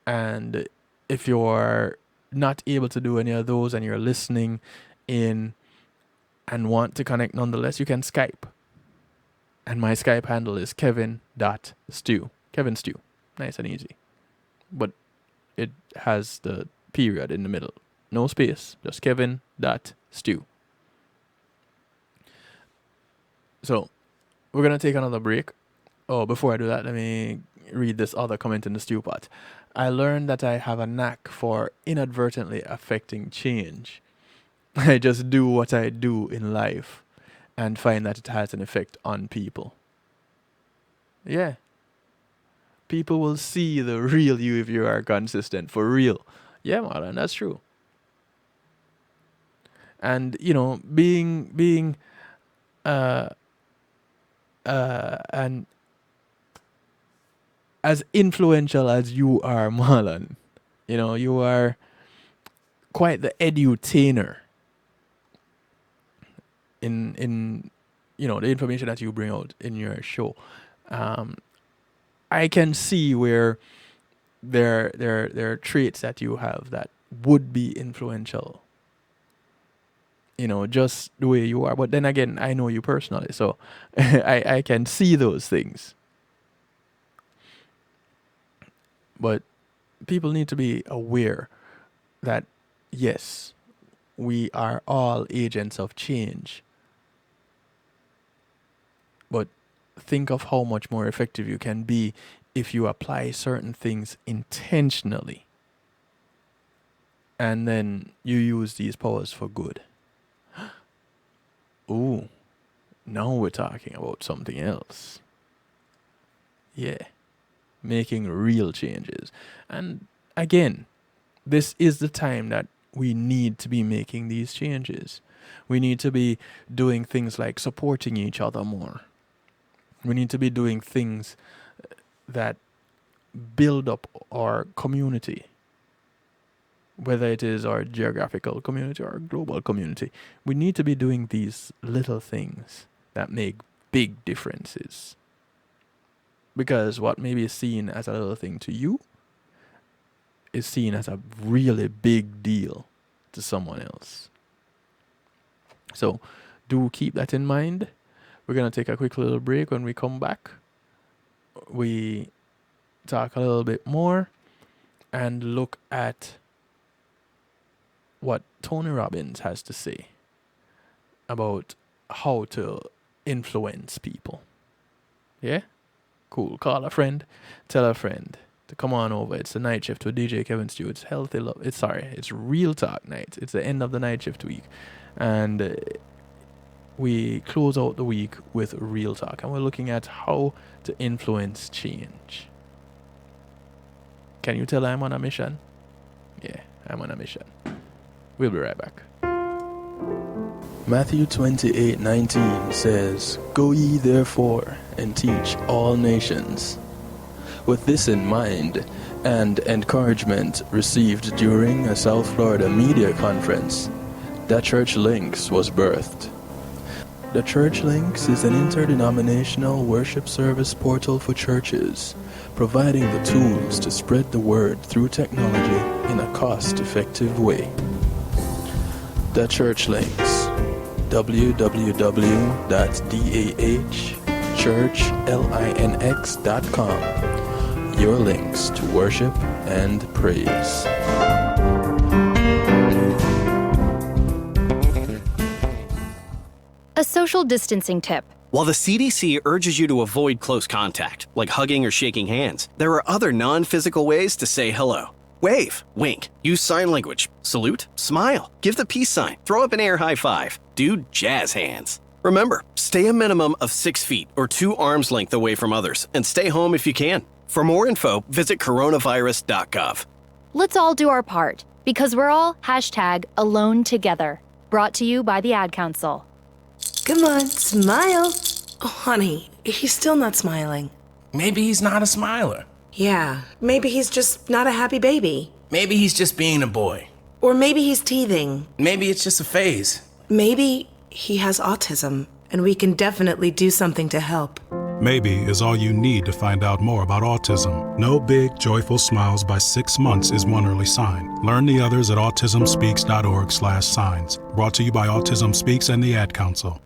And if you're not able to do any of those and you're listening in and want to connect nonetheless, you can Skype. And my Skype handle is kevin.stew. Kevin Stew. Nice and easy. But it has the period in the middle. No space. Just kevin.stew. So, we're going to take another break. Oh, before I do that, let me read this other comment in the stew pot. I learned that I have a knack for inadvertently affecting change. I just do what I do in life and find that it has an effect on people. Yeah. People will see the real you if you are consistent, for real. Yeah, Marlon, that's true. And, being and as influential as you are, Marlon, you are quite the edutainer in the information that you bring out in your show. I can see where there are traits that you have that would be influential. Just the way you are. But then again, I know you personally, so I can see those things. But people need to be aware that, yes, we are all agents of change. But think of how much more effective you can be if you apply certain things intentionally. And then you use these powers for good. Ooh, now we're talking about something else. Yeah, making real changes. And again, this is the time that we need to be making these changes. We need to be doing things like supporting each other more. We need to be doing things that build up our community, whether it is our geographical community or global community. We need to be doing these little things that make big differences. Because what may be seen as a little thing to you is seen as a really big deal to someone else. So do keep that in mind. We're going to take a quick little break. When we come back, we talk a little bit more and look at what Tony Robbins has to say about how to influence people. Yeah? Cool. Call a friend, tell a friend to come on over. It's the night shift with DJ Kevin Stew. It's healthy love. It's real talk night. It's the end of the night shift week. And we close out the week with real talk. And we're looking at how to influence change. Can you tell I'm on a mission? Yeah, I'm on a mission. We'll be right back. Matthew 28:19 says, "Go ye therefore and teach all nations." With this in mind and encouragement received during a South Florida media conference, The Church Links was birthed. The Church Links is an interdenominational worship service portal for churches, providing the tools to spread the word through technology in a cost-effective way. The Church Links, www.dahchurchlinx.com. Your links to worship and praise. A social distancing tip. While the CDC urges you to avoid close contact, like hugging or shaking hands, there are other non-physical ways to say hello. Wave, wink, use sign language, salute, smile, give the peace sign, throw up an air high five, do jazz hands. Remember, stay a minimum of 6 feet or 2 arms length away from others, and stay home if you can. For more info, visit coronavirus.gov. Let's all do our part, because we're all #alone together. Brought to you by the Ad Council. Come on, smile. Oh, honey, he's still not smiling. Maybe he's not a smiler. Yeah, maybe he's just not a happy baby. Maybe he's just being a boy. Or maybe he's teething. Maybe it's just a phase. Maybe he has autism, and we can definitely do something to help. Maybe is all you need to find out more about autism. No big, joyful smiles by 6 months is one early sign. Learn the others at autismspeaks.org/signs. Brought to you by Autism Speaks and the Ad Council.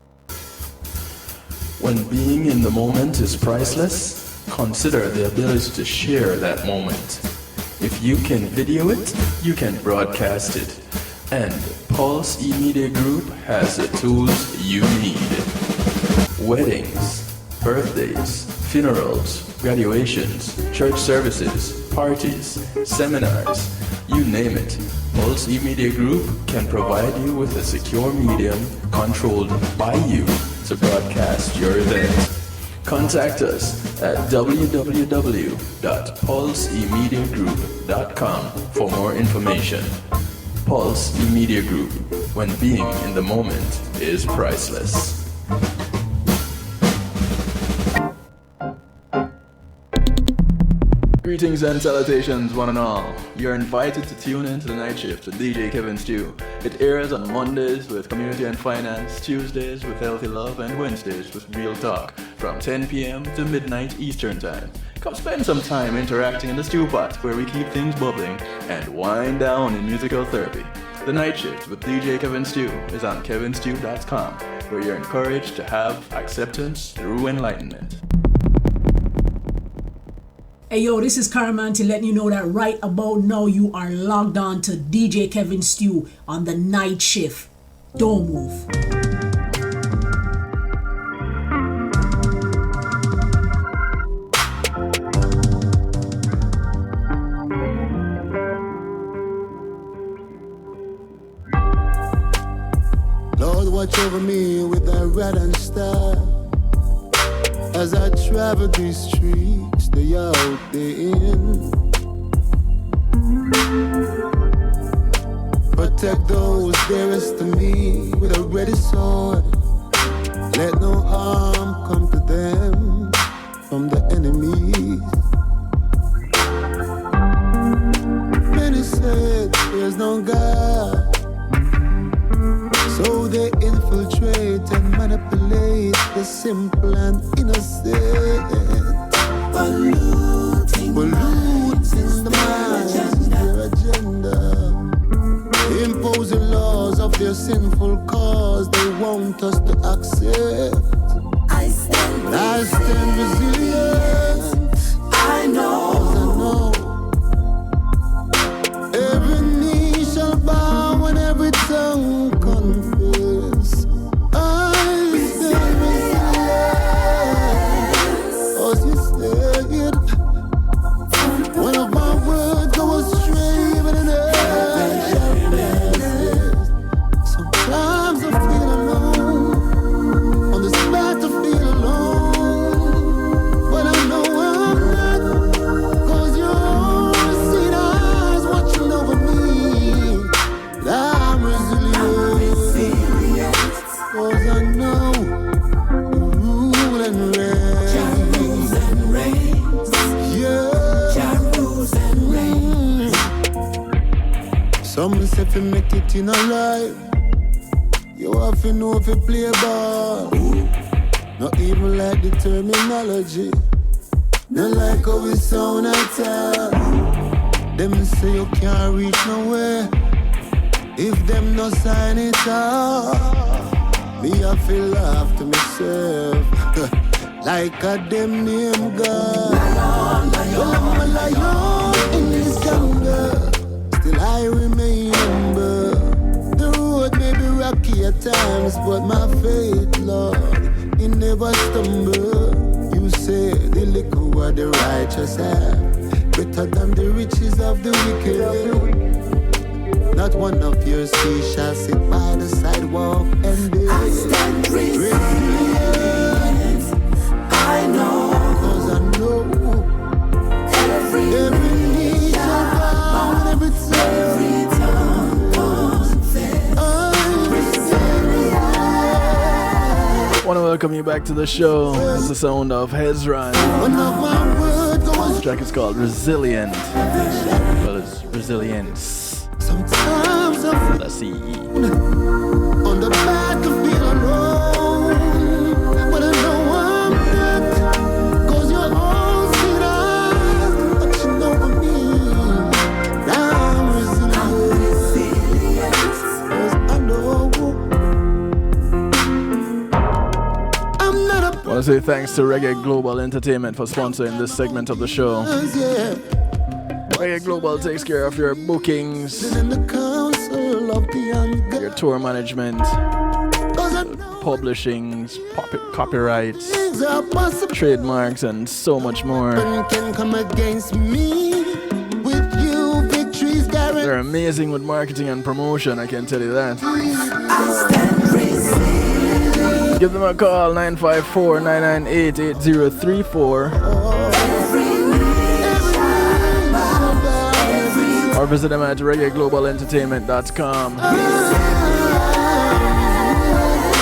When being in the moment is priceless, consider the ability to share that moment. If you can video it, you can broadcast it. And Pulse eMedia Group has the tools you need. Weddings, birthdays, funerals, graduations, church services, parties, seminars, you name it. Pulse eMedia Group can provide you with a secure medium controlled by you to broadcast your event. Contact us at www.pulseemediagroup.com for more information. Pulse eMedia Group, when being in the moment is priceless. Greetings and salutations, one and all. You're invited to tune in to the night shift with DJ Kevin Stew. It airs on Mondays with Community and Finance, Tuesdays with Healthy Love, and Wednesdays with Real Talk from 10 p.m. to midnight Eastern Time. Come spend some time interacting in the stew pot where we keep things bubbling and wind down in musical therapy. The night shift with DJ Kevin Stew is on kevinstew.com, where you're encouraged to have acceptance through enlightenment. Hey yo, this is Caramanti letting you know that right about now you are logged on to DJ Kevin Stew on the night shift. Don't move. watch over me with a rod and staff. As I travel these streets, day out, day in. Protect those dearest to me with a ready sword. Let no harm come to them from the enemies. Many said there's no God, so they infiltrate and manipulate the simple and innocent. Polluting the minds, their agenda. Imposing laws of their sinful cause they want us to accept. I stand resilient. I know. Every knee shall bow and every tongue confess. I stand resilient. As you said, one of my words go astray, even in sometimes I feel alone. On this path I feel alone. But I know I'm not. Cause your sweet eyes watching over me. I'm resilient. Cause I know the rule and reign. Jah rules and reigns. Yeah. Jah rules and reigns. Some say fi make it in a life, you have to know if you play ball. Not even like the terminology. Not like how we sound at all. Them say you can't reach nowhere if them no sign it off. Me I feel laugh to myself like a damn name God. Well, I'm a lion in this jungle, still I remain humble. The road may be rocky at times, but my faith, Lord, it never stumble. You say the liquor what the righteous have, better than the riches of the wicked. Not one of your seas shall sit by the sidewalk and be. I stand resilient. I know. Cause I know every knee shall bow and every tongue confess. I want to welcome you back to the show. It's the sound of Hezron. This track is called Resilient. Well, it's Resilience. Let's see. On the back of being alone, but I know I'm not. Cause you're all seen eyes watching over me. I'm resilient. Cause I know I'm not a. I want to say thanks to Reggae Global Entertainment for sponsoring this segment of the show. Reggae Global takes care of your bookings, your tour management, publishings, copyrights, trademarks, and so much more. They're amazing with marketing and promotion, I can tell you that. Give them a call, 954-998-8034. Or visit them at reggaeglobalentertainment.com.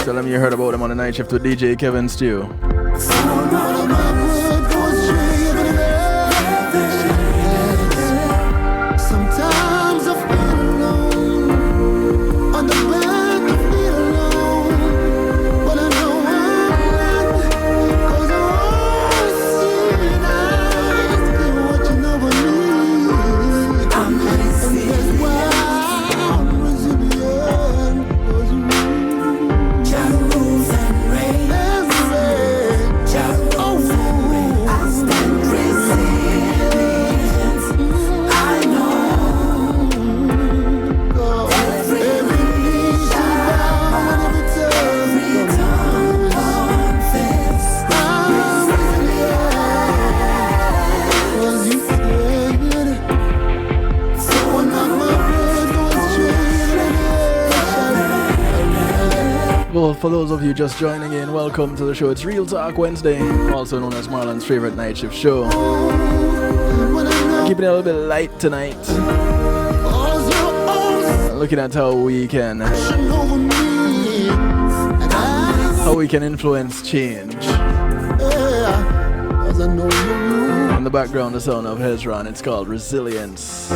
Tell them you heard about them on the night shift with DJ Kevin Stew. Sometimes I feel alone. On the back I feel alone. But I know I'm not. Cause I'm seeing eyes watching over me. I'm resilient. I'm resilient. Jah rules and reigns. Jah for those of you just joining in, welcome to the show. It's Real Talk Wednesday, also known as Marlon's favorite night shift show. Keeping it a little bit light tonight. Looking at how we can influence change. In the background, the sound of Hezron. It's called Resilience.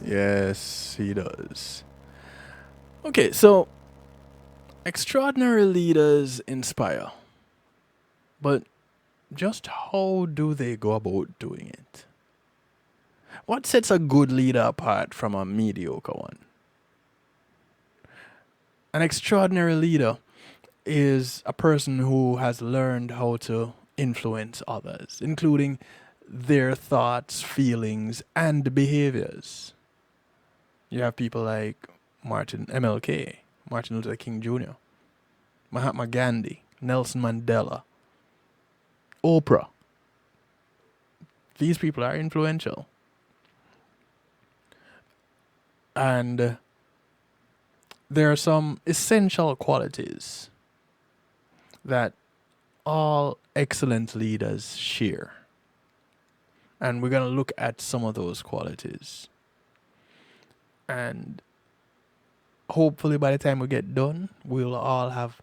Yes, he does. Okay, so extraordinary leaders inspire. But just how do they go about doing it? What sets a good leader apart from a mediocre one? An extraordinary leader is a person who has learned how to influence others, including their thoughts, feelings, and behaviors. You have people like MLK, Martin Luther King Jr., Mahatma Gandhi, Nelson Mandela, Oprah. These people are influential. And there are some essential qualities that all excellent leaders share. And we're going to look at some of those qualities. And hopefully by the time we get done, we'll all have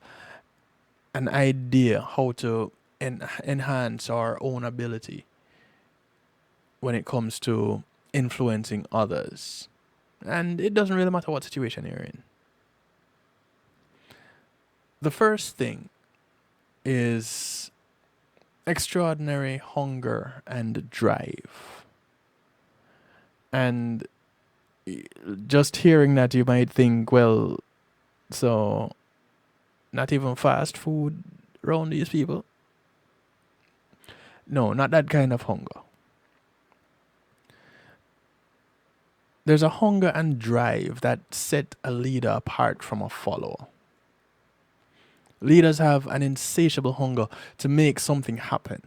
an idea how to enhance our own ability when it comes to influencing others. And it doesn't really matter what situation you're in. The first thing is extraordinary hunger and drive. And just hearing that, you might think, well, so not even fast food around these people? No, not that kind of hunger. There's a hunger and drive that set a leader apart from a follower. Leaders have an insatiable hunger to make something happen.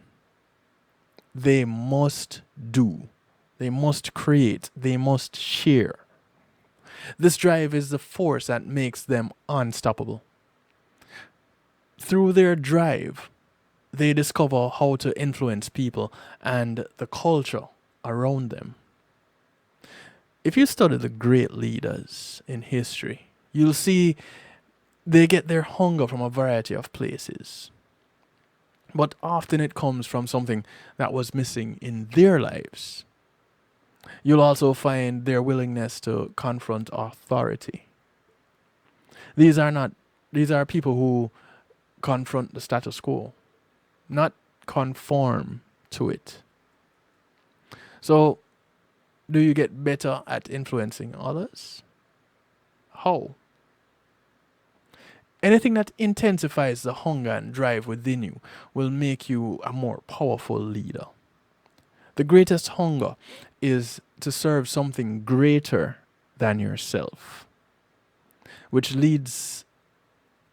They must do. They must create. They must share. This drive is the force that makes them unstoppable. Through their drive, they discover how to influence people and the culture around them. If you study the great leaders in history, you'll see they get their hunger from a variety of places. But often it comes from something that was missing in their lives. You'll also find their willingness to confront authority. These are people who confront the status quo, not conform to it. So, do you get better at influencing others? How? Anything that intensifies the hunger and drive within you will make you a more powerful leader. The greatest hunger is to serve something greater than yourself, which leads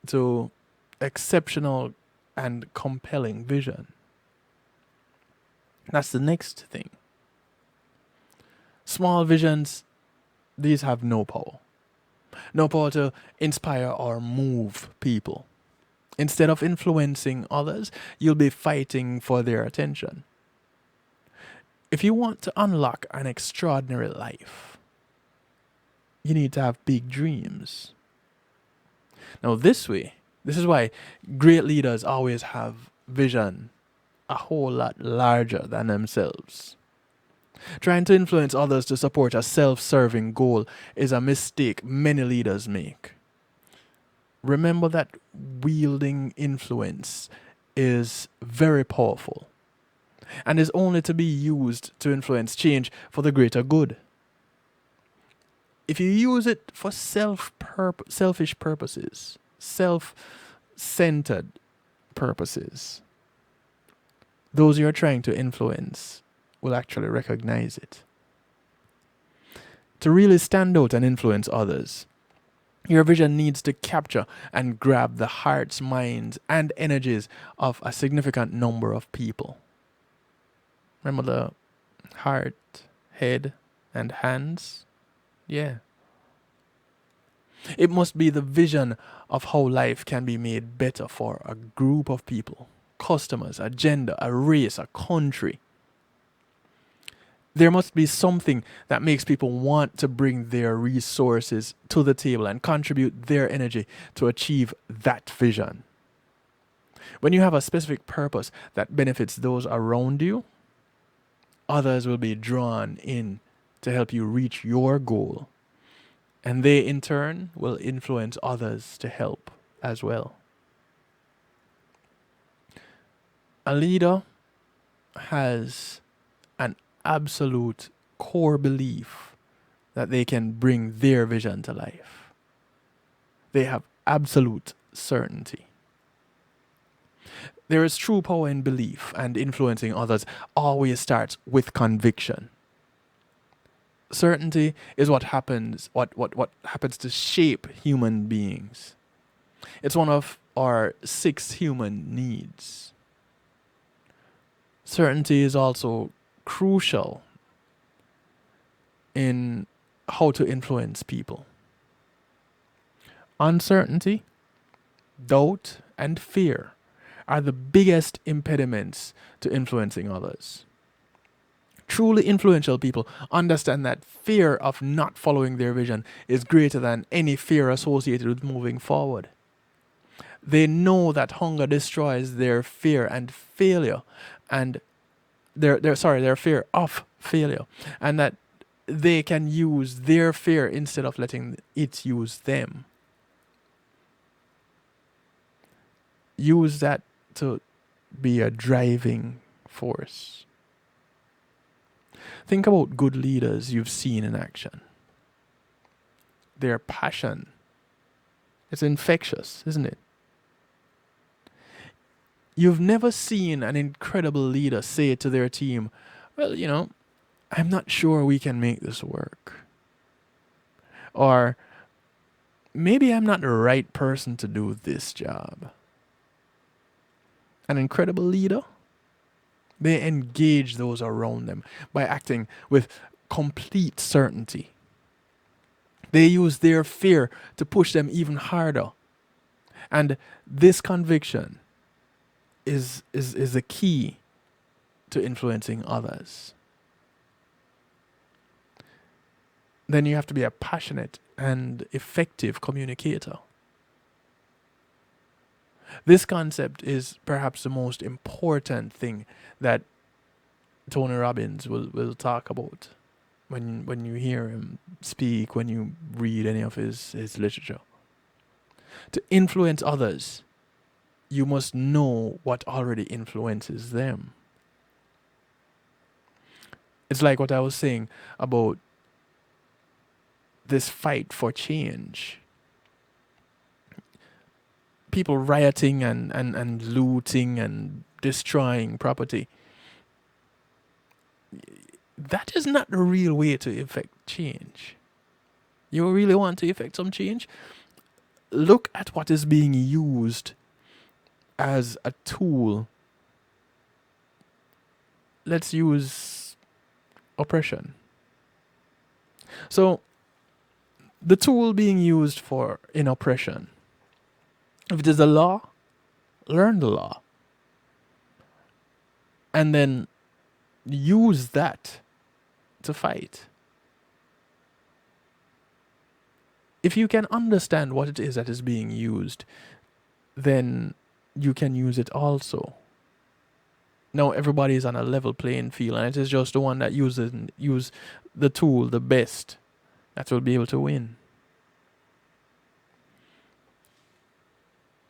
to exceptional and compelling vision. That's the next thing. Small visions, these have no power. No power to inspire or move people. Instead of influencing others, you'll be fighting for their attention. If you want to unlock an extraordinary life, you need to have big dreams. Now this is why great leaders always have vision a whole lot larger than themselves. Trying to influence others to support a self-serving goal is a mistake many leaders make. Remember that wielding influence is very powerful and is only to be used to influence change for the greater good. If you use it for selfish purposes, self-centered purposes, those you're trying to influence will actually recognize it. To really stand out and influence others, Your vision needs to capture and grab the hearts, minds, and energies of a significant number of people. Remember the heart, head, and hands? Yeah. It must be the vision of how life can be made better for a group of people, customers, a gender, a race, a country. There must be something that makes people want to bring their resources to the table and contribute their energy to achieve that vision. When you have a specific purpose that benefits those around you, others will be drawn in to help you reach your goal. And they, in turn, will influence others to help as well. A leader has an absolute core belief that they can bring their vision to life. They have absolute certainty. There is true power in belief, and influencing others always starts with conviction. Certainty is what happens to shape human beings. It's one of our 6 human needs. Certainty is also crucial in how to influence people. Uncertainty, doubt, and fear are the biggest impediments to influencing others. Truly influential people understand that fear of not following their vision is greater than any fear associated with moving forward. They know that hunger destroys their fear and failure, and their fear of failure, and that they can use their fear instead of letting it use them. Use that to be a driving force. Think about good leaders you've seen in action. Their passion. It's infectious, isn't it? You've never seen an incredible leader say to their team, well, I'm not sure we can make this work. Or, maybe I'm not the right person to do this job. An incredible leader, they engage those around them by acting with complete certainty. They use their fear to push them even harder. And this conviction is the key to influencing others. Then you have to be a passionate and effective communicator. This concept is perhaps the most important thing that Tony Robbins will talk about when you hear him speak, when you read any of his literature. To influence others, you must know what already influences them. It's like what I was saying about this fight for change. People rioting and looting and destroying property. That is not the real way to effect change. You really want to effect some change? Look at what is being used as a tool. Let's use oppression. So, the tool being used in oppression, if it is the law, learn the law. And then use that to fight. If you can understand what it is that is being used, then you can use it also. Now everybody is on a level playing field, and it is just the one that use the tool the best that will be able to win.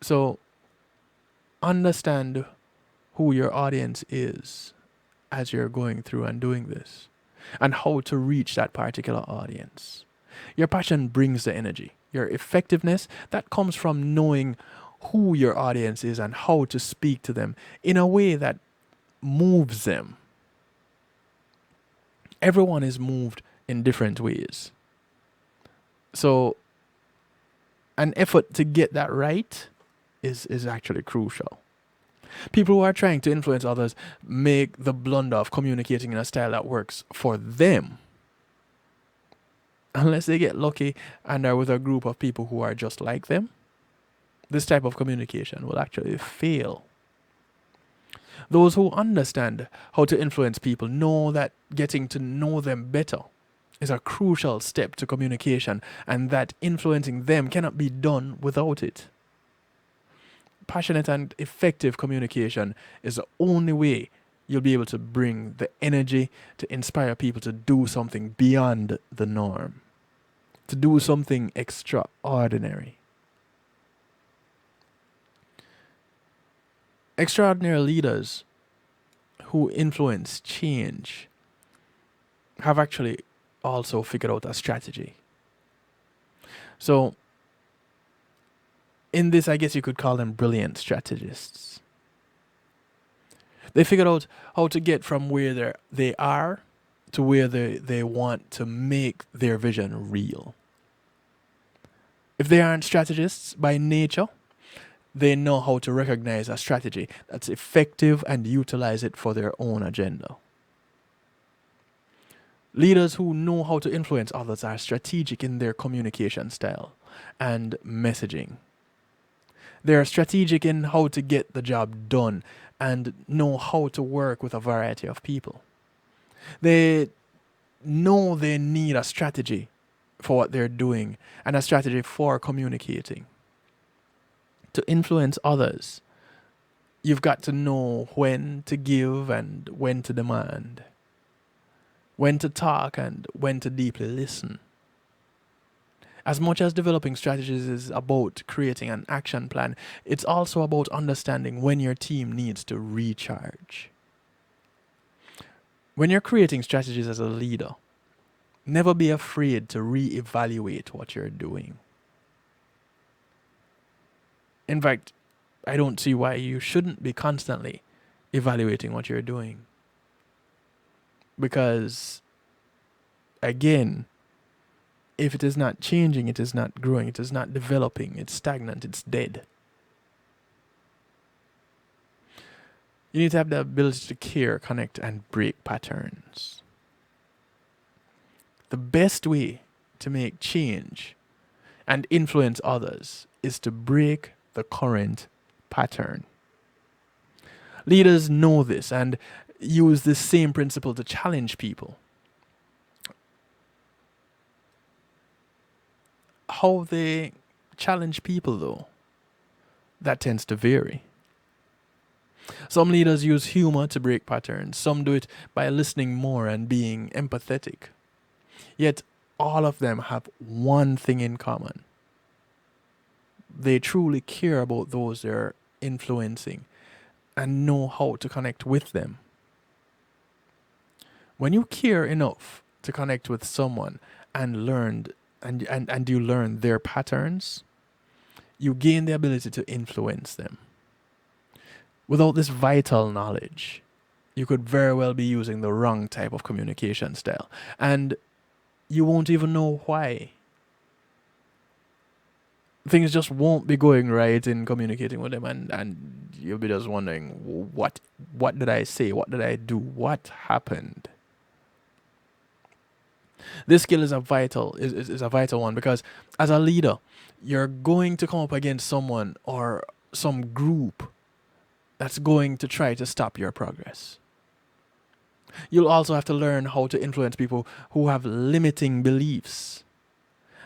So, understand who your audience is as you're going through and doing this, and how to reach that particular audience. Your passion brings the energy. Your effectiveness, that comes from knowing who your audience is and how to speak to them in a way that moves them. Everyone is moved in different ways. So, an effort to get that right is actually crucial. People who are trying to influence others make the blunder of communicating in a style that works for them. Unless they get lucky and are with a group of people who are just like them, this type of communication will actually fail. Those who understand how to influence people know that getting to know them better is a crucial step to communication, and that influencing them cannot be done without it. Passionate and effective communication is the only way you'll be able to bring the energy to inspire people to do something beyond the norm, to do something extraordinary. Extraordinary leaders who influence change have actually also figured out a strategy. So, in this, I guess you could call them brilliant strategists. They figured out how to get from where they are to where they want to make their vision real. If they aren't strategists by nature, they know how to recognize a strategy that's effective and utilize it for their own agenda. Leaders who know how to influence others are strategic in their communication style and messaging. They are strategic in how to get the job done and know how to work with a variety of people. They know they need a strategy for what they're doing and a strategy for communicating. To influence others, you've got to know when to give and when to demand, when to talk and when to deeply listen. As much as developing strategies is about creating an action plan, it's also about understanding when your team needs to recharge. When you're creating strategies as a leader, never be afraid to reevaluate what you're doing. In fact, I don't see why you shouldn't be constantly evaluating what you're doing. Because, again, if it is not changing, it is not growing, it is not developing, it's stagnant, it's dead. You need to have the ability to care, connect, and break patterns. The best way to make change and influence others is to break the current pattern. Leaders know this and use this same principle to challenge people. How they challenge people, though, that tends to vary. Some leaders use humor to break patterns. Some do it by listening more and being empathetic. Yet, all of them have one thing in common. They truly care about those they're influencing and know how to connect with them. When you care enough to connect with someone and you learn their patterns, you gain the ability to influence them. Without this vital knowledge, you could very well be using the wrong type of communication style, and you won't even know why. Things just won't be going right in communicating with them, and you'll be just wondering, what did I say? What did I do? What happened? This skill is a vital one, because as a leader, you're going to come up against someone or some group that's going to try to stop your progress. You'll also have to learn how to influence people who have limiting beliefs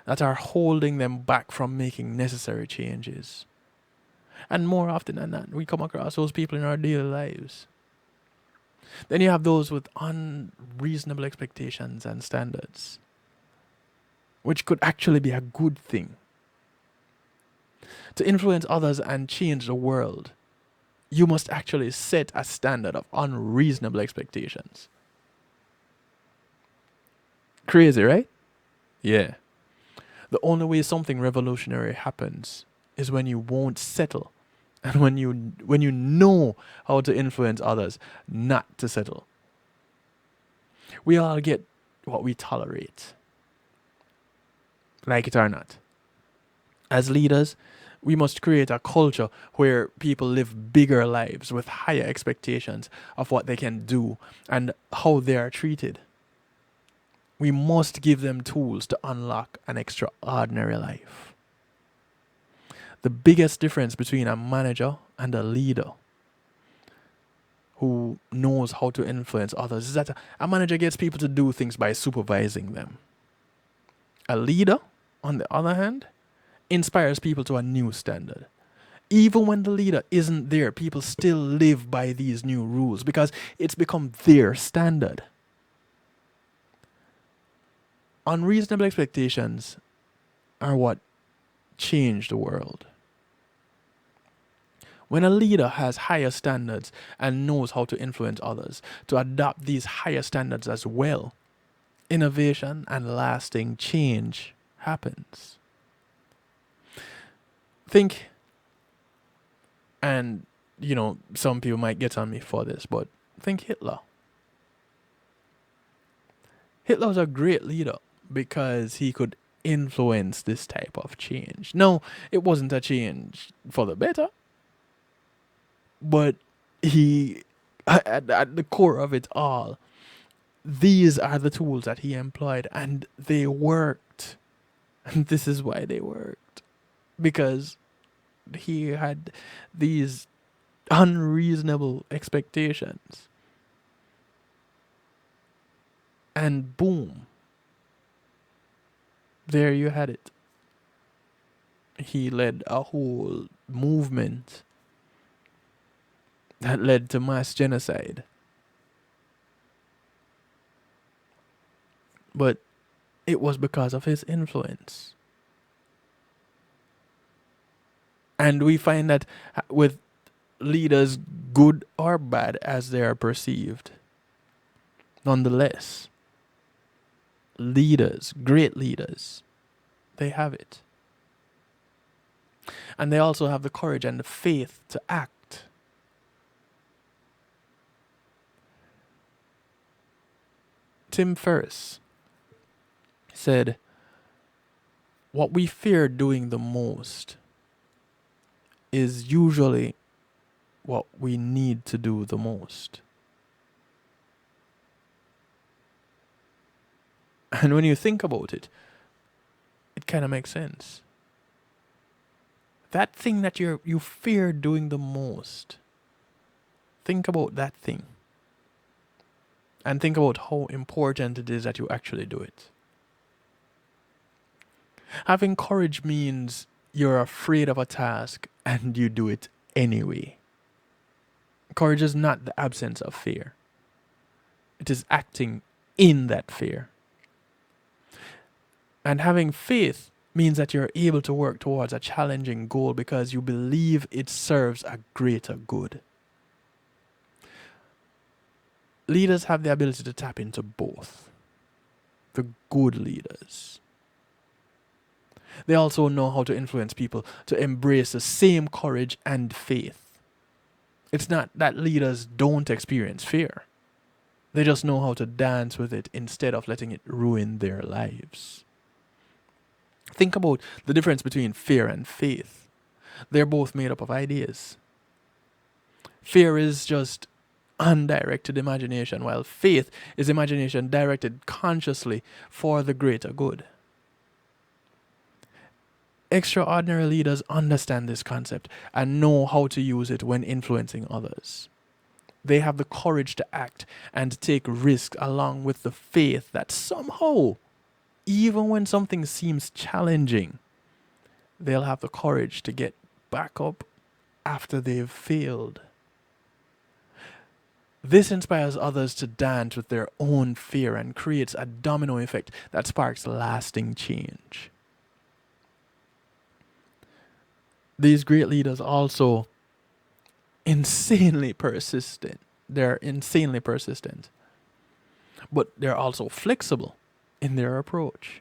that are holding them back from making necessary changes. And more often than not, we come across those people in our daily lives. Then you have those with unreasonable expectations and standards, which could actually be a good thing. To influence others and change the world, you must actually set a standard of unreasonable expectations. Crazy, right? Yeah. The only way something revolutionary happens is when you won't settle, and when you know how to influence others not to settle. We all get what we tolerate, like it or not. As leaders, we must create a culture where people live bigger lives with higher expectations of what they can do and how they are treated. We must give them tools to unlock an extraordinary life. The biggest difference between a manager and a leader who knows how to influence others is that a manager gets people to do things by supervising them. A leader, on the other hand, inspires people to a new standard. Even when the leader isn't there, people still live by these new rules because it's become their standard. Unreasonable expectations are what change the world. When a leader has higher standards and knows how to influence others to adopt these higher standards as well, innovation and lasting change happens. Think, and some people might get on me for this, but think Hitler. Hitler was a great leader because he could influence this type of change. No, it wasn't a change for the better, but he, at the core of it all, these are the tools that he employed, and they worked. And this is why they worked. Because he had these unreasonable expectations. And boom, there you had it. He led a whole movement that led to mass genocide. But it was because of his influence. And we find that with leaders, good or bad as they are perceived, nonetheless, leaders, great leaders, they have it. And they also have the courage and the faith to act. Tim Ferriss said, what we fear doing the most is usually what we need to do the most. And when you think about it, it kind of makes sense. That thing that you fear doing the most, think about that thing. And think about how important it is that you actually do it. Having courage means you're afraid of a task and you do it anyway. Courage is not the absence of fear. It is acting in that fear. And having faith means that you're able to work towards a challenging goal because you believe it serves a greater good. Leaders have the ability to tap into both. The good leaders. They also know how to influence people to embrace the same courage and faith. It's not that leaders don't experience fear. They just know how to dance with it instead of letting it ruin their lives. Think about the difference between fear and faith. They're both made up of ideas. Fear is just undirected imagination, while faith is imagination directed consciously for the greater good. Extraordinary leaders understand this concept and know how to use it when influencing others. They have the courage to act and take risks along with the faith that somehow, even when something seems challenging, they'll have the courage to get back up after they've failed. This inspires others to dance with their own fear and creates a domino effect that sparks lasting change. These great leaders also insanely persistent. They're insanely persistent. But they're also flexible in their approach.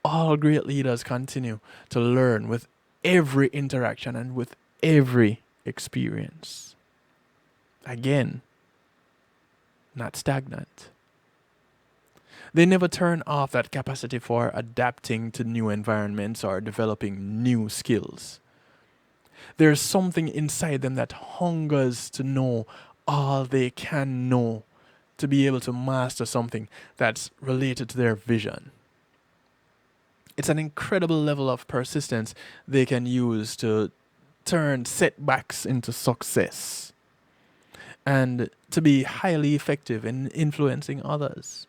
All great leaders continue to learn with every interaction and with every experience. Again, not stagnant. They never turn off that capacity for adapting to new environments or developing new skills. There's something inside them that hungers to know all they can know, to be able to master something that's related to their vision. It's an incredible level of persistence they can use to turn setbacks into success and to be highly effective in influencing others.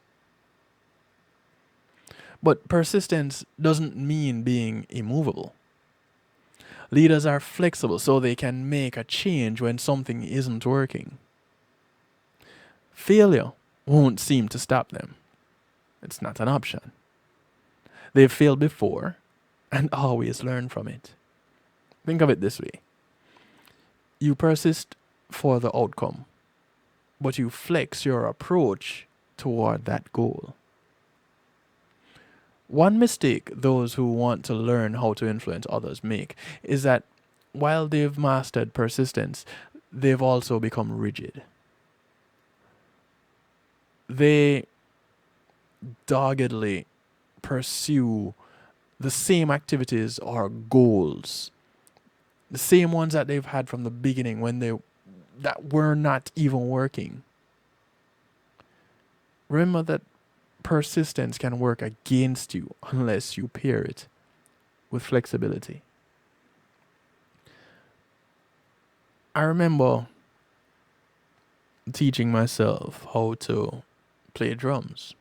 But persistence doesn't mean being immovable. Leaders are flexible so they can make a change when something isn't working. Failure won't seem to stop them. It's not an option. They've failed before and always learn from it. Think of it this way. You persist for the outcome, but you flex your approach toward that goal. One mistake those who want to learn how to influence others make is that while they've mastered persistence, they've also become rigid. They doggedly pursue the same activities or goals, the same ones that they've had from the beginning when that were not even working. Remember that persistence can work against you unless you pair it with flexibility. I remember teaching myself how to play drums.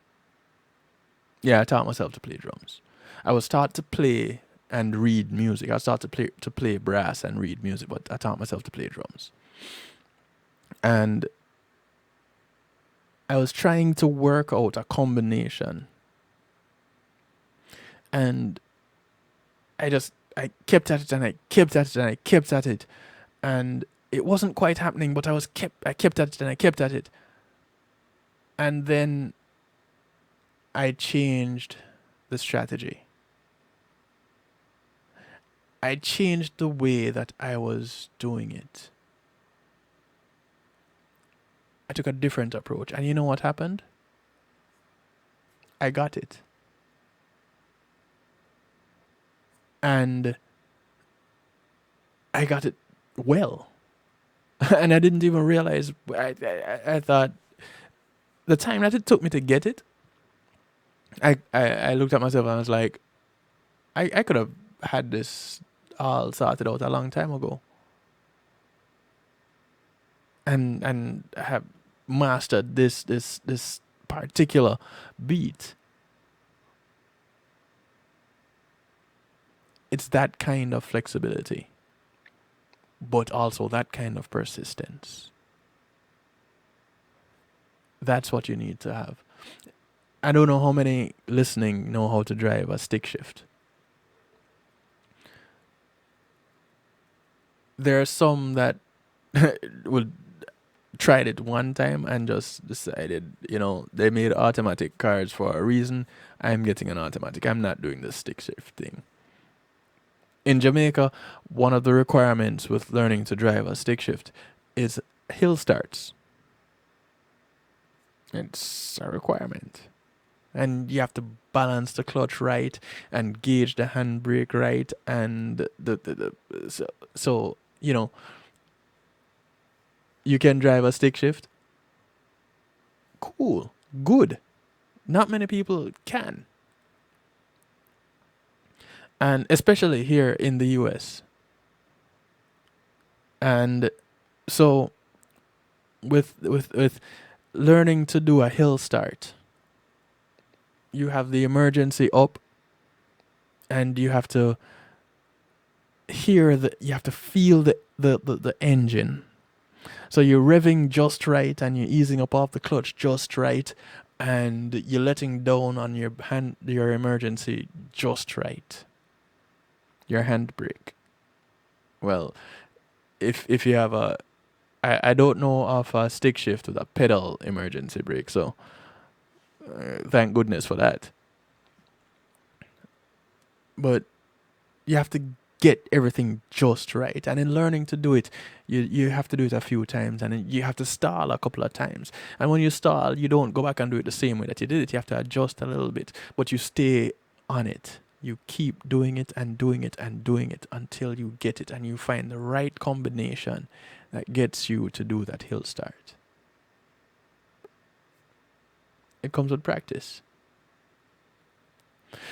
Yeah, I taught myself to play drums. I was taught to play and read music. I was taught to play brass and read music, but I taught myself to play drums. And I was trying to work out a combination. And I kept at it and I kept at it and I kept at it. And it wasn't quite happening, but I kept at it and I kept at it. And then I changed the strategy. I changed the way that I was doing it. I took a different approach. And you know what happened? I got it. And I got it well. And I didn't even realize, I thought the time that it took me to get it, I looked at myself and I was like, I could have had this all sorted out a long time ago. And have mastered this particular beat. It's that kind of flexibility, but also that kind of persistence. That's what you need to have. I don't know how many listening know how to drive a stick shift. There are some that would tried it one time and just decided, they made automatic cars for a reason. I'm getting an automatic. I'm not doing this stick shift thing. In Jamaica, one of the requirements with learning to drive a stick shift is hill starts. It's a requirement. And you have to balance the clutch right and gauge the handbrake right, and so you can drive a stick shift. Cool. Good. Not many people can. And especially here in the US. And so with learning to do a hill start, you have the emergency up and you have to feel the engine. So you're revving just right and you're easing up off the clutch just right, and you're letting down on your emergency just right. Your handbrake. Well, if you have I don't know of a stick shift with a pedal emergency brake, so thank goodness for that. But you have to get everything just right. And in learning to do it, you have to do it a few times, and then you have to stall a couple of times. And when you stall, you don't go back and do it the same way that you did it. You have to adjust a little bit, but you stay on it. You keep doing it and doing it and doing it until you get it, and you find the right combination that gets you to do that hill start. It comes with practice.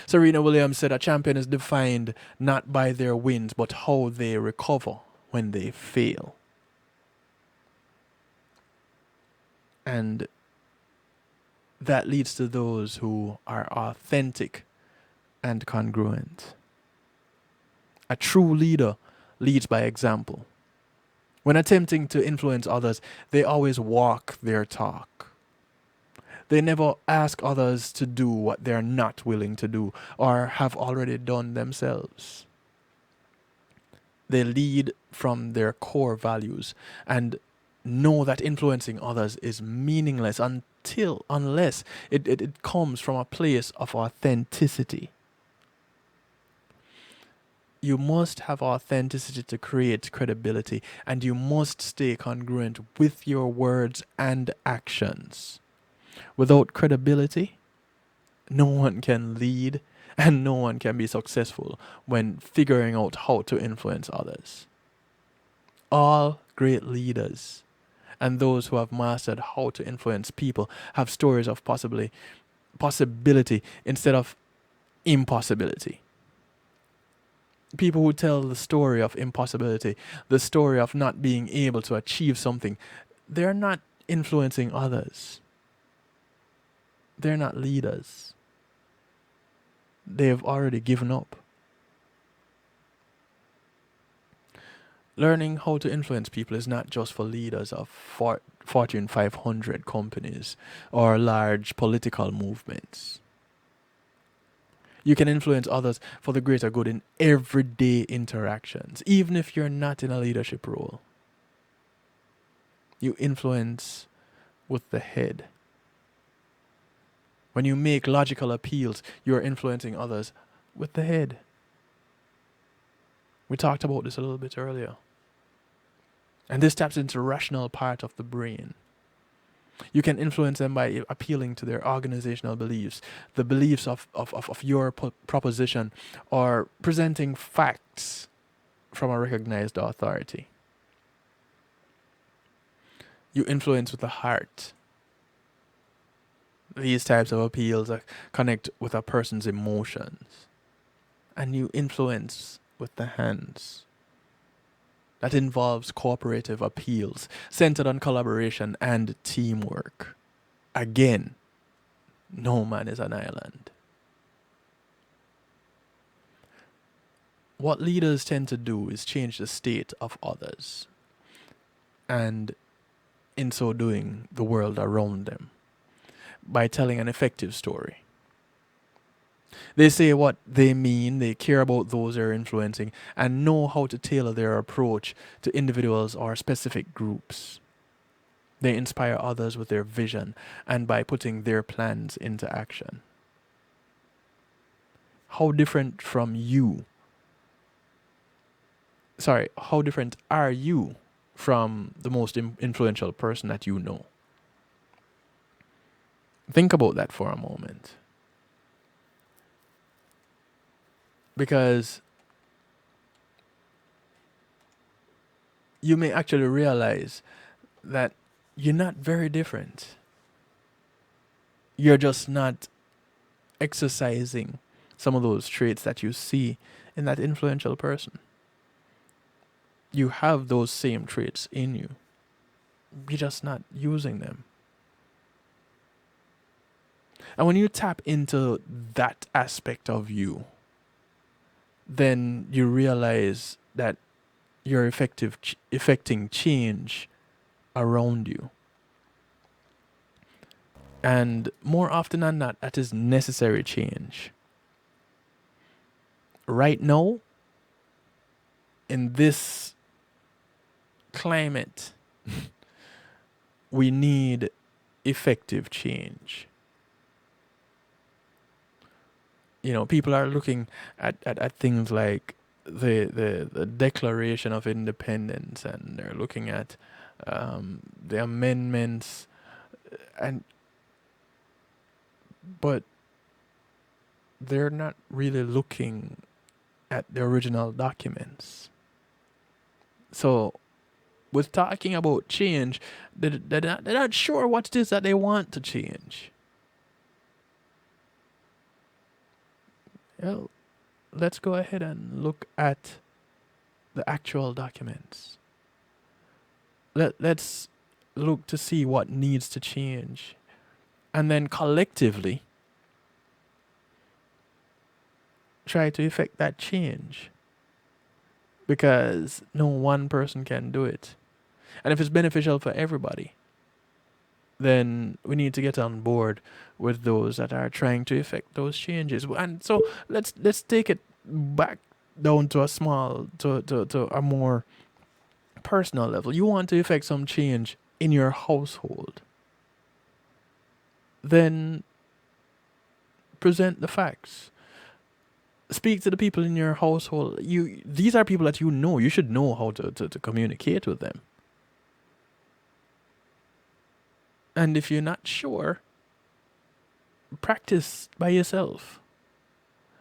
Serena Williams said a champion is defined not by their wins, but how they recover when they fail. And that leads to those who are authentic and congruent. A true leader leads by example. When attempting to influence others, they always walk their talk. They never ask others to do what they're not willing to do or have already done themselves. They lead from their core values and know that influencing others is meaningless unless it comes from a place of authenticity. You must have authenticity to create credibility, and you must stay congruent with your words and actions. Without credibility, no one can lead and no one can be successful when figuring out how to influence others. All great leaders and those who have mastered how to influence people have stories of possibility instead of impossibility. People who tell the story of impossibility, the story of not being able to achieve something, they're not influencing others. They're not leaders. They've already given up. Learning how to influence people is not just for leaders of Fortune 500 companies or large political movements. You can influence others for the greater good in everyday interactions, even if you're not in a leadership role. You influence with the head. When you make logical appeals, you're influencing others with the head. We talked about this a little bit earlier. And this taps into the rational part of the brain. You can influence them by appealing to their organizational beliefs, the beliefs of your proposition, or presenting facts from a recognized authority. You influence with the heart. These types of appeals connect with a person's emotions. And you influence with the hands. That involves cooperative appeals centered on collaboration and teamwork. Again, no man is an island. What leaders tend to do is change the state of others, and in so doing, the world around them, by telling an effective story. They say what they mean, they care about those they're influencing, and know how to tailor their approach to individuals or specific groups. They inspire others with their vision and by putting their plans into action. How different are you from the most influential person that you know? Think about that for a moment. Because you may actually realize that you're not very different. You're just not exercising some of those traits that you see in that influential person. You have those same traits in you. You're just not using them. And when you tap into that aspect of you, then you realize that you're effecting change around you. And more often than not, that is necessary change. Right now, in this climate, we need effective change. You know, people are looking at things like the Declaration of Independence, and they're looking at the amendments, but they're not really looking at the original documents. So, with talking about change, they're not sure what it is that they want to change. Well, let's go ahead and look at the actual documents. Let's look to see what needs to change. And then collectively, try to effect that change. Because no one person can do it. And if it's beneficial for everybody, then we need to get on board with those that are trying to effect those changes. And so let's take it back down to a more personal level. You want to effect some change in your household, then present the facts. Speak to the people in your household. These are people that you know. You should know how to communicate with them. And if you're not sure, practice by yourself.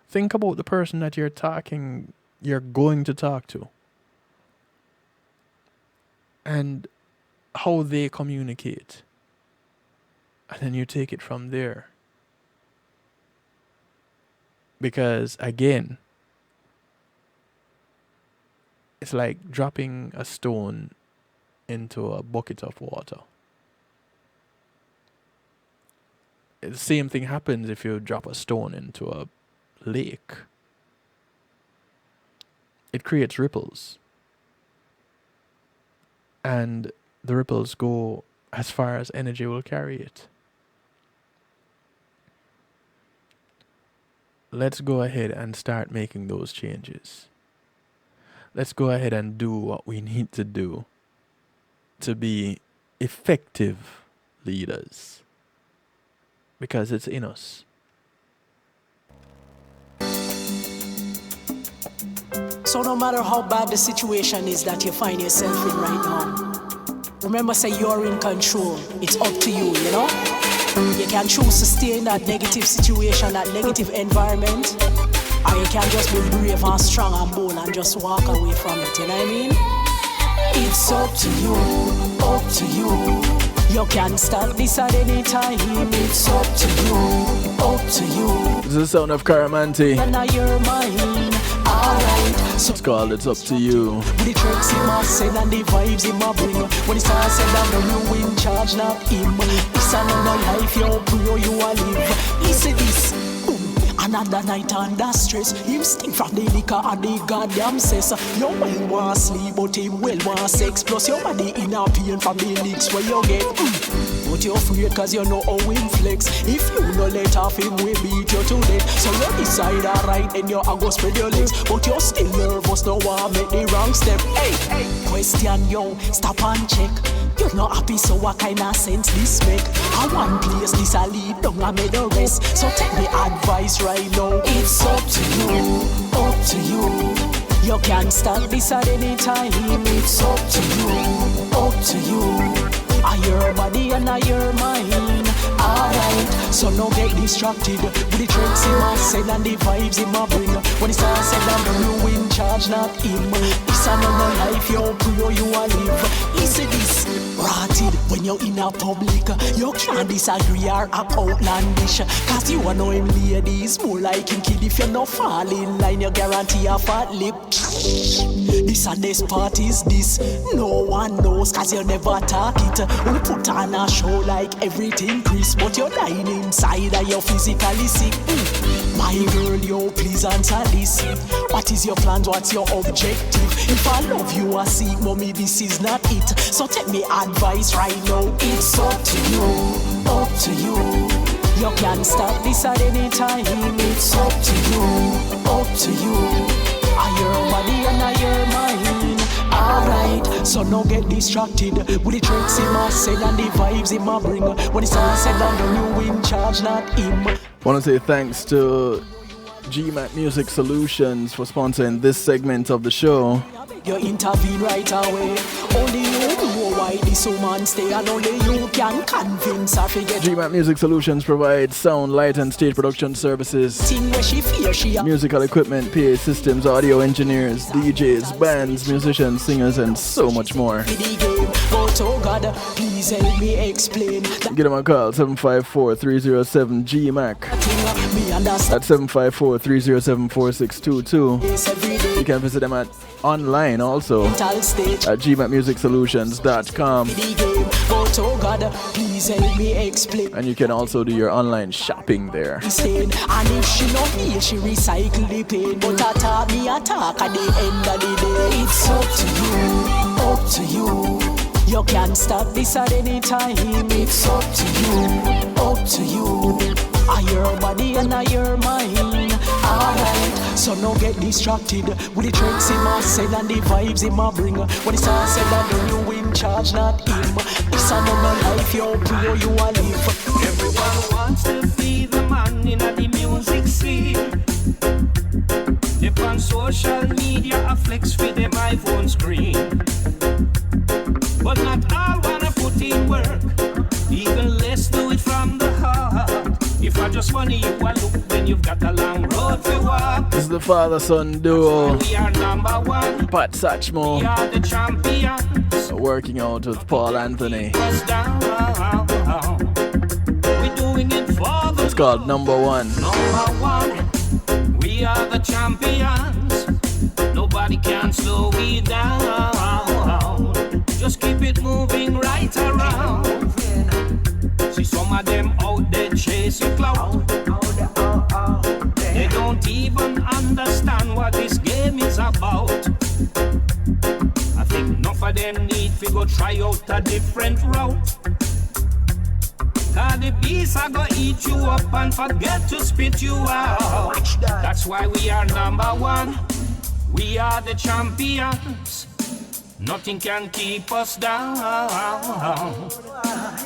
Think about the person that you're going to talk to, and how they communicate. And then you take it from there. Because again, it's like dropping a stone into a bucket of water. The same thing happens if you drop a stone into a lake. It creates ripples. And the ripples go as far as energy will carry it. Let's go ahead and start making those changes. Let's go ahead and do what we need to do to be effective leaders. Because it's in us. So no matter how bad the situation is that you find yourself in right now, remember, say you're in control. It's up to you, you know? You can choose to stay in that negative situation, that negative environment, or you can just be brave and strong and bold and just walk away from it, you know what I mean? It's up to you, up to you. You can start this at any time. It's up to you, up to you. This is the sound of Caramanti. And now you're mine. Alright, so it's called It's Up to You. With the tricks in my send and the vibes in my bring. When it's all said and done, you in charge, not him. This another life, you pro, you a live. Listen this. Another night under stress. Him stink from the liquor and the goddamn cess. Your mind want sleep, but him well want sex. Plus your body in a pain from the leaks where you get. But you're afraid cause you know how him flex. If you no let off him, we beat you to death. So you decide alright and you go spread your legs. But you're still nervous, no one make the wrong step. Hey, question yo, stop and check. You're not happy, so what kind of sense this make? I one place this I lead down, I made the rest. So take the advice right now. It's up to you, up to you. You can start this at any time. It's up to you, up to you. I your body and I your mind. Alright, so no get distracted with the tricks in my send and the vibes in my bring. When it's all said and done, you in charge, not him. It's another life, you pro, you a live. Easy this, rotted when you're in a public. You can't disagree or act outlandish. Cause you know him ladies more like him kid. If you no fall in line, you guarantee a fat lip. This and this part is this. No one knows cause you never talk it. We put on a show like everything Chris, but you're dying inside and you're physically sick. My girl, yo, please answer this. What is your plans? What's your objective? If I love you, I see, mommy, this is not it. So take me advice right now. It's up to you, up to you. You can start this at any time. It's up to you, up to you. I your body and I your mind. Alright, so no get distracted with the tricks in my send and the vibes in my bring. When it's all said and done, you in charge, not him. I want to say thanks to GMAT Music Solutions for sponsoring this segment of the show. You intervene right away. Only you know why this woman stay, and only you can convince her to get. GMAT Music Solutions provides sound, light, and stage production services, musical equipment, PA systems, audio engineers, DJs, bands, musicians, singers, and so much more. Oh God, please help me explain. Give them a call, 754-307-GMAC. That's 754-307-4622. You can visit them at online also at gmatmusicsolutions.com. And you can also do your online shopping there. And if she not feel, she recycle the pain. But I talk me attack at the end of the day. It's up to you. You can't stop this at any time. It's up to you. I your body and I your mind. Alright, so no get distracted with the tricks in my set and the vibes in my bring. When it's all said and done, you in charge, not him. It's another life, you're pure, you are live. Everyone wants to be the man in the music scene. They on social media, a flex for them iPhone screen. But not all wanna put in work, even less do it from the heart. If I just want you, I look when you've got a long road to walk. This is the father-son duo. We are number one. Pat Satchmo. We are the champions. Working out with Paul Anthony. We're doing it for the It's called Number One. Number one. We are the champions. Nobody can slow me down. Just keep it moving right around. See some of them out there chasing clout. They don't even understand what this game is about. I think enough of them need to go try out a different route. Cause the beast are gonna eat you up and forget to spit you out. That's why we are number one. We are the champions. Nothing can keep us down.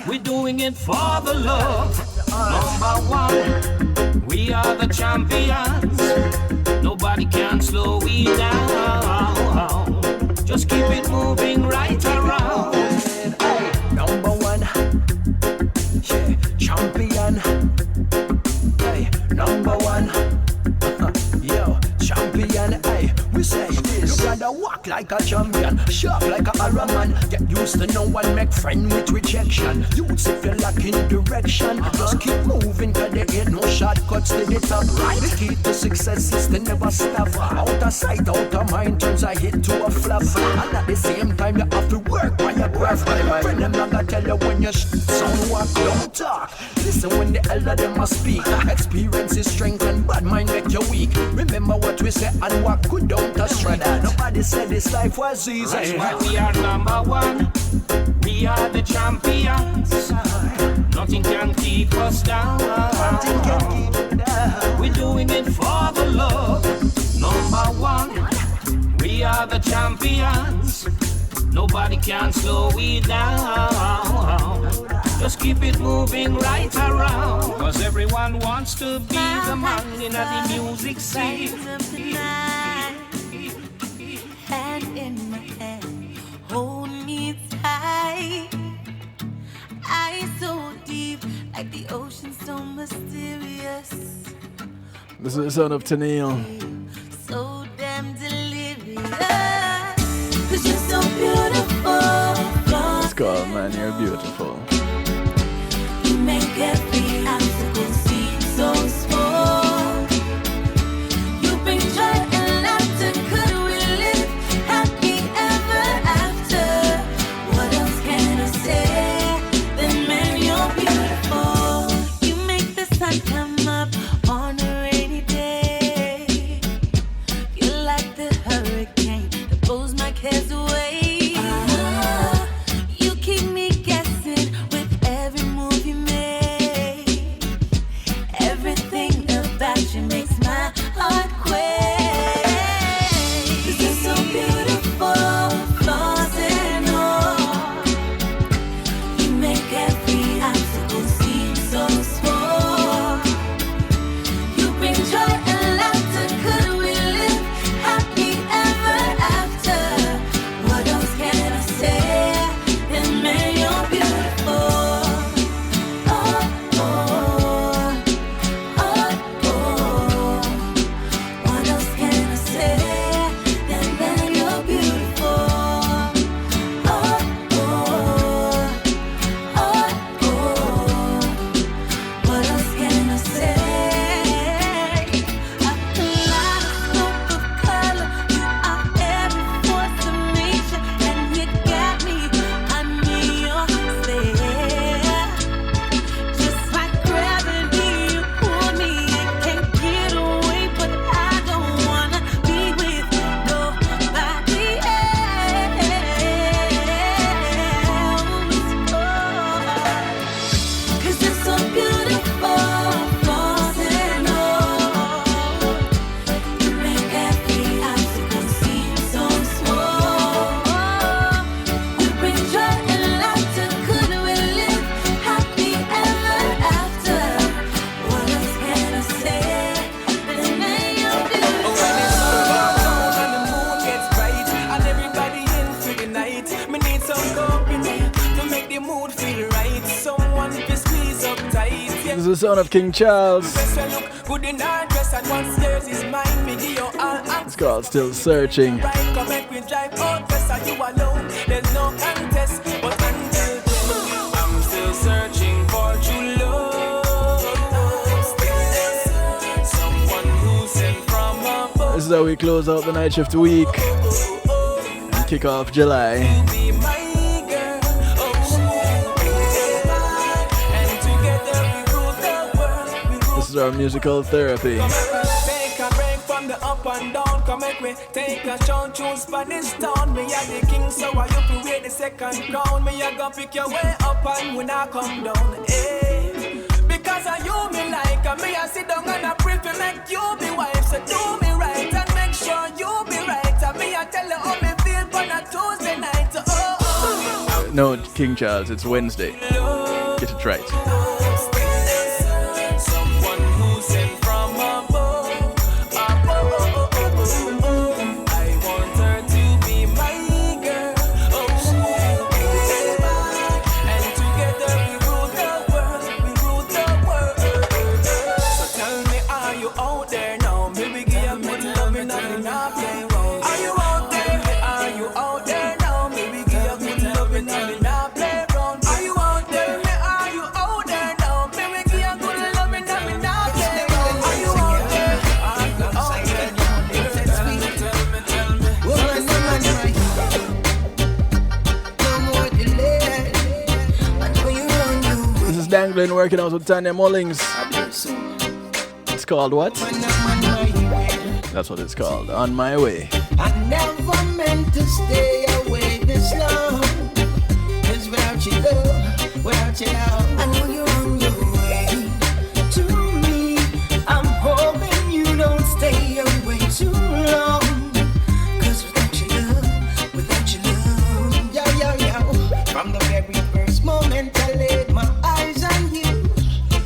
We're doing it for the love. Number one. We are the champions. Nobody can slow we down. Just keep it moving right around. Hey, number one. Yeah, champion. Hey, number one. Yo, champion. Hey, we say this. You gotta walk like a champion, sharp like a arrow man. Get used to no one make friend with rejection. Youths if you're lacking direction, just keep moving cause there ain't no shortcuts to the top. Right, the key to success is to never stop. Out of sight, out of mind turns a hit to a flop. And at the same time you have to work on your craft. My friend them not gonna tell you when you sound walk, don't talk. Listen when the elder them must speak. Experience is strength and bad mind make you weak. Remember what we say and walk good down the street. Nobody said this life was easy. That's why we are number one. We are the champions. Nothing can keep us down. We're doing it for the love. Number one. We are the champions. Nobody can slow we down. Just keep it moving right around. Cause everyone wants to be the man in the music scene. Hand in my hand, hold me tight. Eyes so deep, like the ocean so mysterious. This is the sound of Tennille. So damn delirious. Cause you're so beautiful. It's called Man, You're Beautiful. You make every obstacle seem so small. You bring joy and laughter. Could we live happy ever after? What else can I say? Then man, you're beautiful. You make the sun come up on a rainy day. You're like the hurricane that blows my cares away. You keep me guessing This is the sound of King Charles. It's called Still Searching. This is how we close out the night shift week and kick off July. This is our musical therapy. Take a break from the up and down. Come make me take a short choose for this town. Me are the king, so I you can wait the second crown. Me I go pick your way up and when I come down. Hey. Because I you me like and me I sit down and I pray to make you be wife. So do me right and make sure you be right. And me I tell you how me feel on a Tuesday night. No, King Charles, it's Wednesday. Get it right. Dangling working out with Tanya Mullings. It's called what? That's what it's called. On My Way. I never meant to stay away this long. Cause without your love, without your love, I know you're on your way to me. I'm hoping you don't stay away too long. Cause without your love, yo, yo, yo. From the very first moment I laid my eyes on you.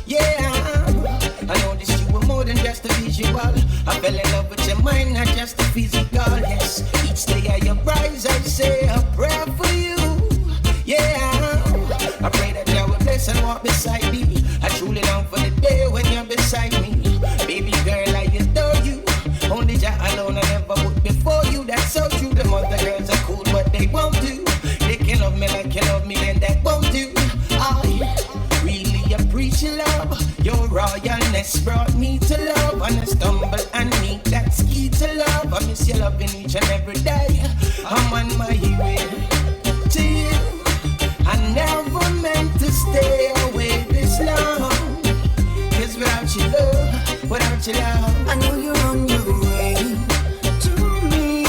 Yeah, I noticed you were more than just a visual. I fell in love with your mind, not just the physical. Yes, each day I rise, I say a prayer for you. Yeah, I pray that you will bless and walk beside me. I truly long for the day when you're beside me. Baby girl, I adore you. Only Jah alone, I never would before you. That's so true. The other girls are cool, but they won't do. They can love me like you love me, and that won't do. I really appreciate love. Your royalness brought me to love. And I stumble and meet that's key to love. I miss your loving each and every day. I'm on my way to you. I never meant to stay away this long. Cause without your love, I know you're on your way to me.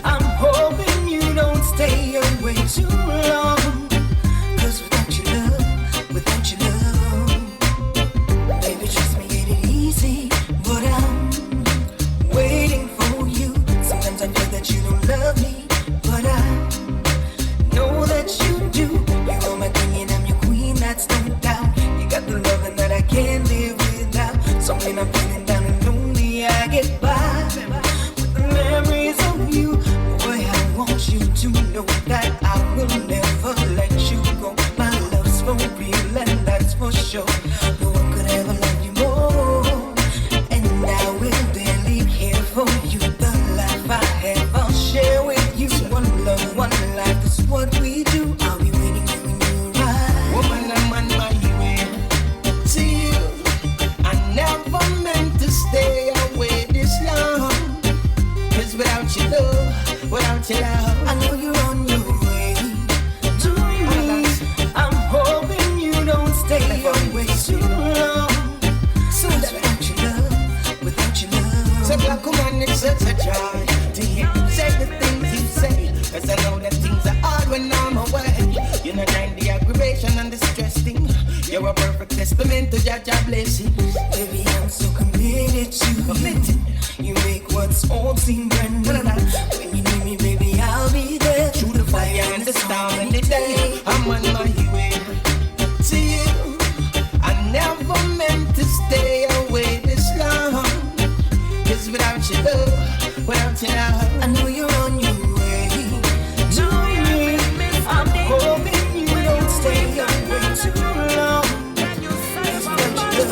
I'm hoping you don't stay away too long. Cause without your love, baby, trust me, it ain't easy. But I'm waiting for you. Sometimes I feel that you don't love me, but I know that you do. You are my king and I'm your queen, that's no doubt. You got the loving that I can't live without. So when I'm feeling down and lonely, I get by with the memories of you. Boy, I want you to know that I will never let you go. My love's for real and that's for sure. No one could ever love you more. And I will barely care for you. The life I have, I'll share with you. One love, one life is what we do. I'll be waiting for when you arrive. Woman, I'm on my way to you. I never meant to stay away this long. Cause without your love, I know you're on your way to me. I'm hoping you don't stay away too long. So without your love, so black woman, it's such a joy to hear you say the things you say. Cause I know that things are hard when I'm away. You know, mind the aggravation and the stress thing. You're a perfect testament to Jah blessing. Baby, I'm so committed to you. You make what's old seem brand new. When you need me, baby, I'll be there. Through the fire and the storm and the day, I'm on my way to you. I never meant to stay away this long. Cause without your love, I know you're on your way to me. I'm hoping you don't stay away too long. Cause without your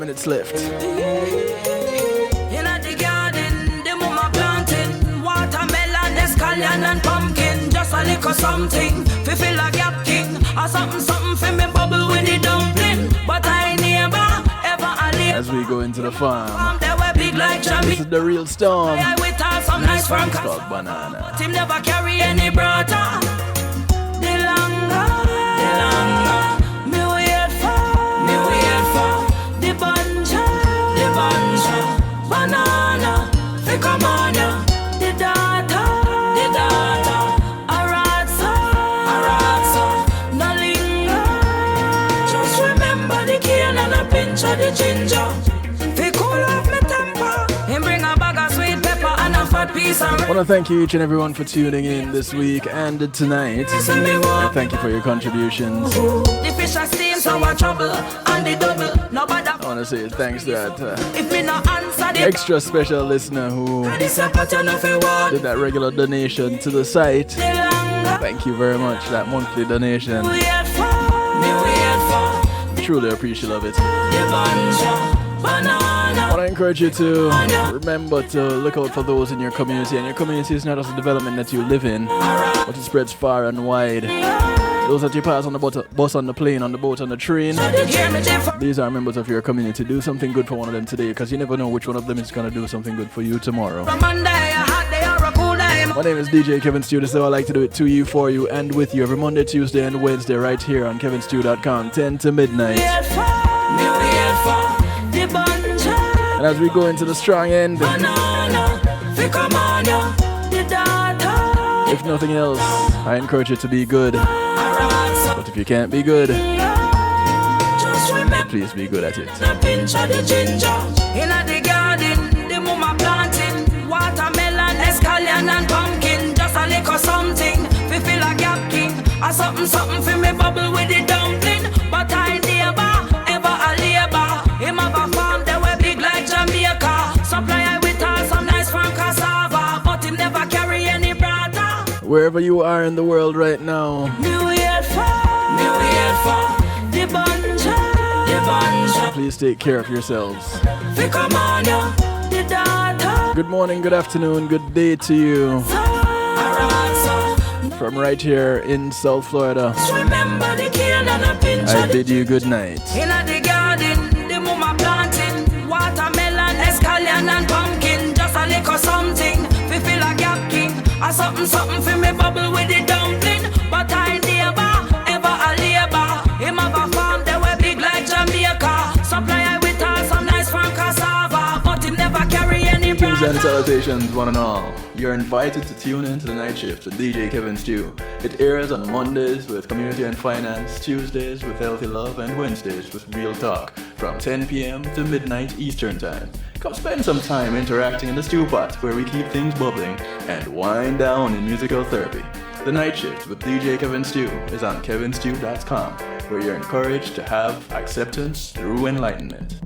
minutes left. In the garden, the mama planting watermelon, scallion and pumpkin. Just a little something, fi feel like Gap King. Or something fi me bubble with the dumpling. But I never ever a live. As we go into the farm, They were big like Jamie. this is the real storm. I with her some nice from It's called Banana. But him never carry any brother. The longer me wait for the banja, banana, fi come on ya. The data, aratsa, no linger. Just remember the cane and a pinch of the ginger. Fi cool off me temper, him bring a bag of sweet pepper and a fat piece of. I want to thank you each and everyone for tuning in this week and tonight. Thank you for your contributions. The fish are steam, so I trouble and the double. Nobody. I want to say thanks to that If me no answer the extra special listener who did that regular donation to the site. Thank you very much, that monthly donation. Truly appreciative of it. I want to encourage you to remember to look out for those in your community. And your community is not just a development that you live in, but it spreads far and wide. Those that you pass on the bus, on the plane, on the boat, on the train, these are members of your community. Do something good for one of them today, because you never know which one of them is going to do something good for you tomorrow. My name is DJ Kevin Stew. This is how I like to do it to you, for you, and with you every Monday, Tuesday, and Wednesday right here on kevinstew.com, 10 to midnight. And as we go into the strong end, if nothing else, I encourage you to be good. But if you can't be good, please be good at it. In the garden, the mama planting watermelon, scallion and pumpkin. Just a little something, fi feel like Gap King. Or something fi me bubble with the dumpling. But I never ever a labor. Him have a farm, they were big like Jamaica. Supply I with her some nice from cassava. But him never carry any brother. Wherever you are in the world right now, Me wait for the banja. please take care of yourselves. Fi come on ya, the data. Good morning, good afternoon, good day to you. From right here in South Florida, Remember the cane and a pinch I of the bid you good night. In the garden, the mama planting watermelon, scallion and pumpkin. Just a little something, fi feel like Gap King. Or something fi me bubble with the dumpling. But I never ever a labor. Him have a farm, they were big like Jamaica. Supply I with her some nice from cassava. But him never carry any Greetings and brother. salutations, one and all. You're invited to tune in to the night shift with DJ Kevin Stew. It airs on Mondays with Community and Finance, Tuesdays with Healthy Love, and Wednesdays with Real Talk from 10 p.m. to midnight Eastern Time. Come spend some time interacting in the stew pot where we keep things bubbling and wind down in musical therapy. The night shift with DJ Kevin Stew is on kevinstew.com, where you're encouraged to have acceptance through enlightenment.